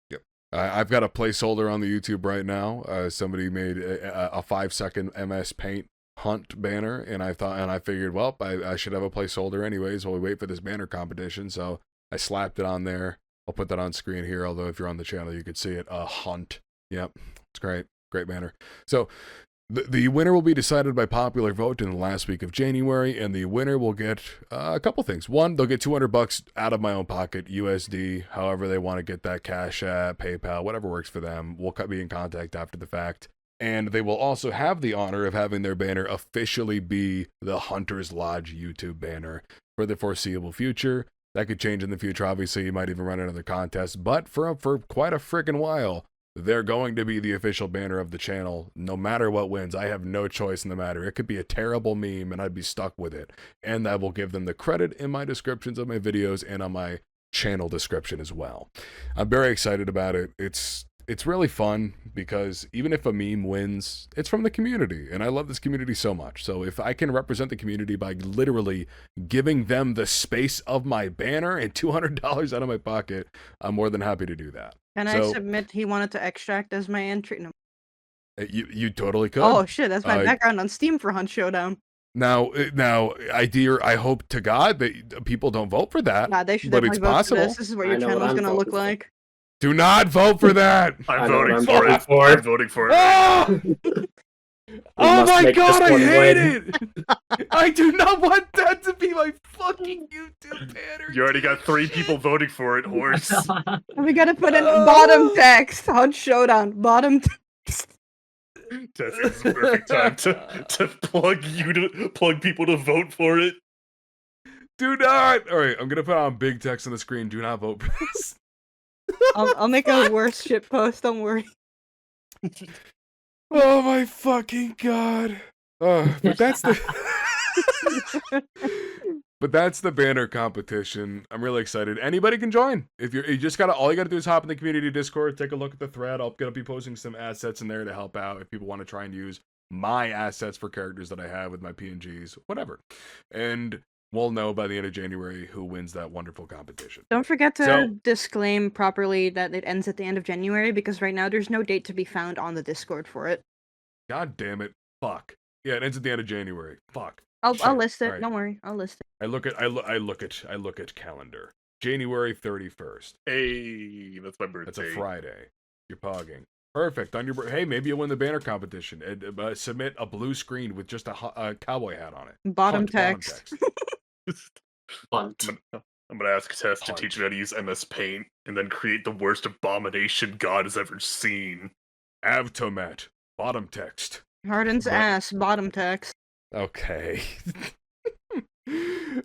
S2: Yep. I've got a placeholder on the YouTube right now. Somebody made a 5-second MS Paint hunt banner, and I figured, well, I should have a placeholder anyways while we wait for this banner competition, so I slapped it on there. I'll put that on screen here, although if you're on the channel you could see it. Hunt. Yep, it's great banner. So the winner will be decided by popular vote in the last week of January, and the winner will get a couple things. One, they'll get $200 out of my own pocket, USD, however they want to get that, Cash App, PayPal, whatever works for them. We'll be in contact after the fact. And they will also have the honor of having their banner officially be the Hunter's Lodge YouTube banner for the foreseeable future. That could change in the future. Obviously, you might even run another contest. But for quite a freaking while, they're going to be the official banner of the channel, no matter what wins. I have no choice in the matter. It could be a terrible meme, and I'd be stuck with it. And I will give them the credit in my descriptions of my videos and on my channel description as well. I'm very excited about it. It's really fun because even if a meme wins, it's from the community, and I love this community so much. So if I can represent the community by literally giving them the space of my banner and $200 out of my pocket, I'm more than happy to do that.
S5: Can I submit he wanted to extract as my entry? No.
S2: You totally could.
S5: Oh shit, that's my background on Steam for Hunt Showdown.
S2: Now, I hope to God that people don't vote for that.
S5: Nah, they should
S2: but
S5: definitely
S2: it's possible.
S5: vote for this. This is what your channel is going to look like.
S2: Do not vote for that.
S3: I'm voting for it. I'm voting for it.
S2: Oh my god, I hate it! I do not want that to be my fucking YouTube banner.
S3: You already got 3 people voting for it, Horse.
S5: We gotta put in bottom text. Hunt Showdown. Bottom text.
S3: This is the perfect time to plug people to vote for it.
S2: Do not! Alright, I'm gonna put on big text on the screen. Do not vote for this.
S5: I'll make a worse shit post, don't worry.
S2: Oh my fucking god. But that's the But that's the banner competition. I'm really excited. Anybody can join. If you just gotta, all you gotta do is hop in the community Discord, take a look at the thread. I'm gonna be posting some assets in there to help out if people want to try and use my assets for characters that I have with my PNGs, whatever. And we'll know by the end of January who wins that wonderful competition.
S5: Don't forget to
S2: So-
S5: disclaim properly that it ends at the end of January, because right now there's no date to be found on the Discord for it.
S2: God damn it. Fuck. Yeah, it ends at the end of January. Fuck.
S5: I'll
S2: Shit.
S5: list it.
S2: All right.
S5: Don't worry, I'll list it.
S2: I look at calendar. January 31st.
S3: Hey, that's my birthday.
S2: That's a Friday. You're pogging. Perfect. On your hey, maybe you'll win the banner competition. And, submit a blue screen with just a cowboy hat on it.
S5: Bottom
S2: Hunt,
S5: text.
S4: Bunt.
S3: I'm gonna ask Tess to
S2: Hunt.
S3: teach me how to use MS Paint and then create the worst abomination God has ever seen.
S2: Avtomat. Bottom text.
S5: Harden's
S2: But-
S5: ass. Bottom text.
S2: Okay.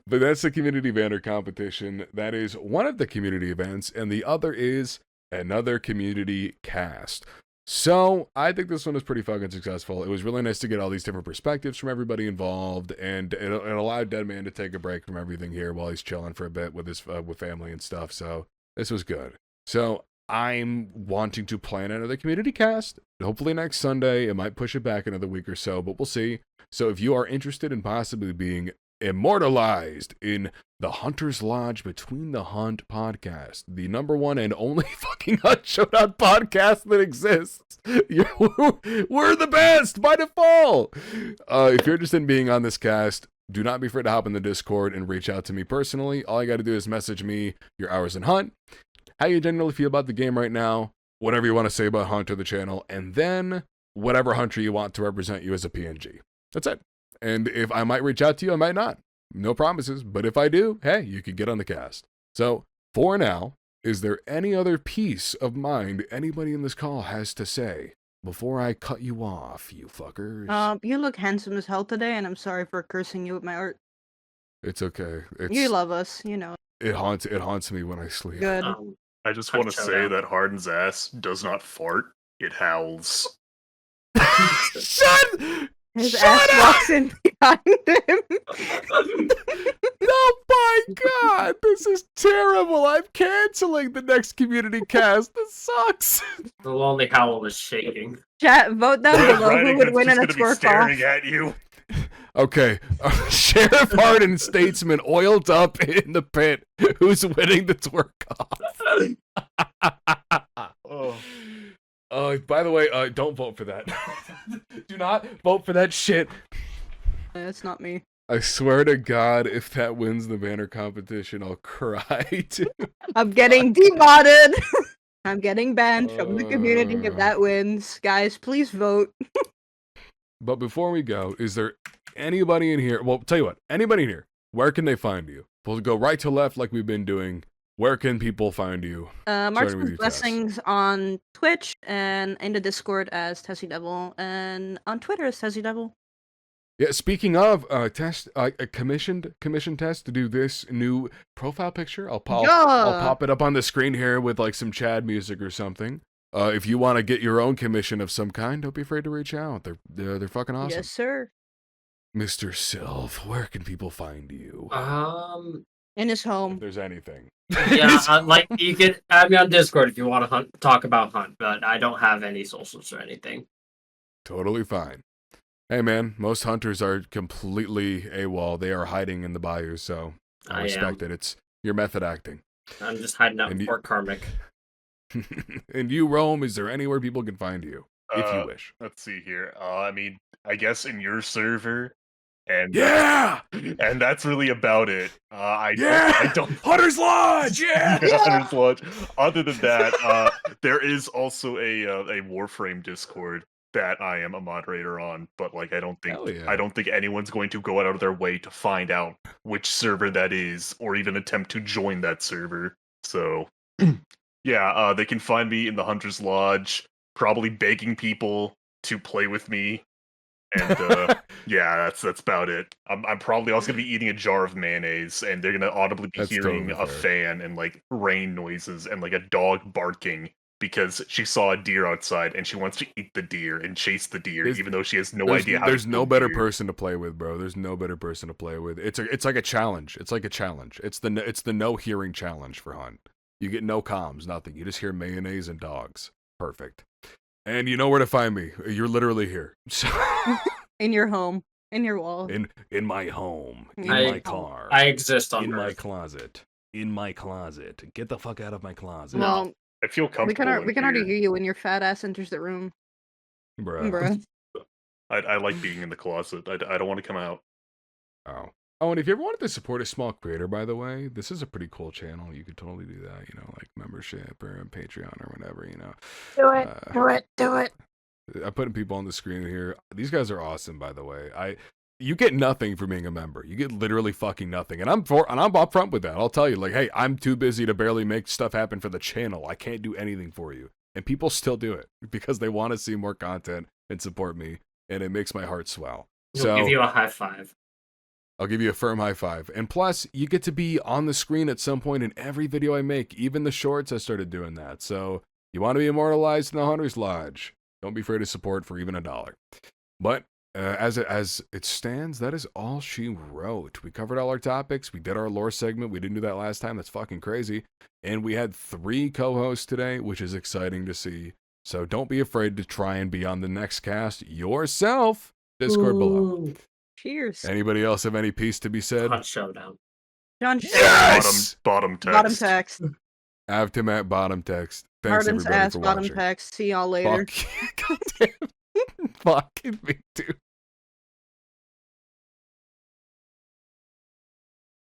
S2: But that's the community banner competition. That is one of the community events, and the other is another community cast. So I think this one was pretty fucking successful. It was really nice to get all these different perspectives from everybody involved, and it allowed Deadman to take a break from everything here while he's chilling for a bit with his with family and stuff. So this was good. So I'm wanting to plan another community cast. Hopefully next Sunday. It might push it back another week or so, but we'll see. So if you are interested in possibly being immortalized in the Hunter's Lodge Between the Hunt podcast, the number one and only fucking Hunt Showdown podcast that exists. We're the best by default. If you're interested in being on this cast, do not be afraid to hop in the Discord and reach out to me personally. All you got to do is message me your hours in Hunt, how you generally feel about the game right now, whatever you want to say about Hunt or the channel, and then whatever hunter you want to represent you as a PNG. That's it. And if I might reach out to you, I might not. No promises. But if I do, hey, you could get on the cast. So for now, is there any other piece of mind anybody in this call has to say before I cut you off, you fuckers?
S5: You look handsome as hell today, and I'm sorry for cursing you with my art.
S2: It's okay.
S5: You love us, you know.
S2: It haunts me when I sleep.
S5: Good.
S3: I just
S4: Hunt
S3: want to say
S4: Showdown.
S3: that Harden's ass does not fart, it howls.
S2: Shut!
S5: His
S2: Shut
S5: ass
S2: up!
S5: walks in behind him.
S2: Oh my god, this is terrible. I'm canceling the next community cast. This sucks.
S4: The lonely howl is shaking.
S5: Chat, vote down
S3: Yeah,
S5: below who would win in a
S3: just gonna be
S5: twerk off.
S3: staring at you.
S2: Okay, Sheriff Hardin Statesman oiled up in the pit. Who's winning the twerk off?
S3: Oh.
S2: By the way, don't vote for that. Do not vote for that shit.
S5: It's not me.
S2: I swear to God, if that wins the banner competition, I'll cry too.
S5: I'm getting demodded. I'm getting banned from the community if that wins. Guys, please vote.
S2: But before we go, is there anybody in here? Well, tell you what, anybody in here, where can they find you? We'll go right to left like we've been doing. Where can people find you?
S5: Starting with
S2: Marksman's
S5: Blessings on Twitch and in the Discord as Tessie Devil and on Twitter as Tessie Devil.
S2: Yeah, speaking of commissioned test to do this new profile picture. I'll pop it up on the screen here with like some Chad music or something. If you want to get your own commission of some kind, don't be afraid to reach out. They're fucking awesome.
S5: Yes, sir.
S2: Mr. Sylph, where can people find you?
S5: In his
S2: If
S5: home.
S2: there's anything.
S4: Yeah, like you can add me on Discord if you want to talk about Hunt, but I don't have any socials or anything.
S2: Totally fine. Hey man, most hunters are completely AWOL. They are hiding in the bayou, so I respect it. It's your method acting.
S4: I'm just hiding out
S2: And
S4: in Fort Karmic.
S2: And you, Rome, is there anywhere people can find you, if you wish?
S3: Let's see here. I mean, I guess in your server, and
S2: Yeah!
S3: and that's really about it. I don't.
S2: Hunter's Lodge! Yeah!
S3: Hunter's Lodge. Other than that, there is also a Warframe Discord that I am a moderator on, but like I don't think anyone's going to go out of their way to find out which server that is, or even attempt to join that server. So, yeah, they can find me in the Hunter's Lodge, probably begging people to play with me. And yeah, that's about it. I'm probably also gonna be eating a jar of mayonnaise, and they're gonna audibly be
S2: That's
S3: hearing
S2: totally
S3: a
S2: fair.
S3: fan and like rain noises and like a dog barking because she saw a deer outside and she wants to eat the deer and chase the deer, even though she has no idea how
S2: There's
S3: to
S2: no
S3: kill
S2: better
S3: deer.
S2: person to play with, bro. There's no better person to play with. It's like a challenge. It's like a challenge. It's the no hearing challenge for Hunt. You get no comms, nothing. You just hear mayonnaise and dogs. Perfect. And you know where to find me. You're literally here. So
S5: In your home, in your wall.
S2: in my home, in my car,
S4: I exist on
S2: in my
S4: Earth.
S2: closet. In my closet. Get the fuck out of my closet.
S5: Well,
S3: I feel
S5: we
S3: comfortable.
S5: can already hear you when your fat ass enters the room,
S2: Bruh.
S5: bruh.
S3: I like being in the closet. I don't want to come out.
S2: Oh. Oh, and if you ever wanted to support a small creator, by the way, this is a pretty cool channel. You could totally do that, you know, like membership or Patreon or whatever, you know.
S5: Do it.
S2: I'm putting people on the screen here. These guys are awesome, by the way. You get nothing for being a member. You get literally fucking nothing. And I'm upfront with that. I'll tell you, like, hey, I'm too busy to barely make stuff happen for the channel. I can't do anything for you. And people still do it because they want to see more content and support me, and it makes my heart swell.
S4: He'll give you a high five.
S2: I'll give you a firm high five. And plus, you get to be on the screen at some point in every video I make. Even the shorts, I started doing that. So you want to be immortalized in the Hunter's Lodge. Don't be afraid to support for even $1. But as it stands, that is all she wrote. We covered all our topics. We did our lore segment. We didn't do that last time. That's fucking crazy. And we had 3 co-hosts today, which is exciting to see. So don't be afraid to try and be on the next cast yourself. Discord below.
S5: Cheers.
S2: Anybody else have any piece to be said?
S4: Hot Showdown.
S5: John.
S2: Yes!
S3: Bottom text.
S5: Bottom text.
S2: Avtimat bottom text. Thanks
S5: Arden's
S2: everybody
S5: ass
S2: for
S5: bottom
S2: watching.
S5: text. See y'all later.
S2: Fuck. Goddamn. Fucking me too.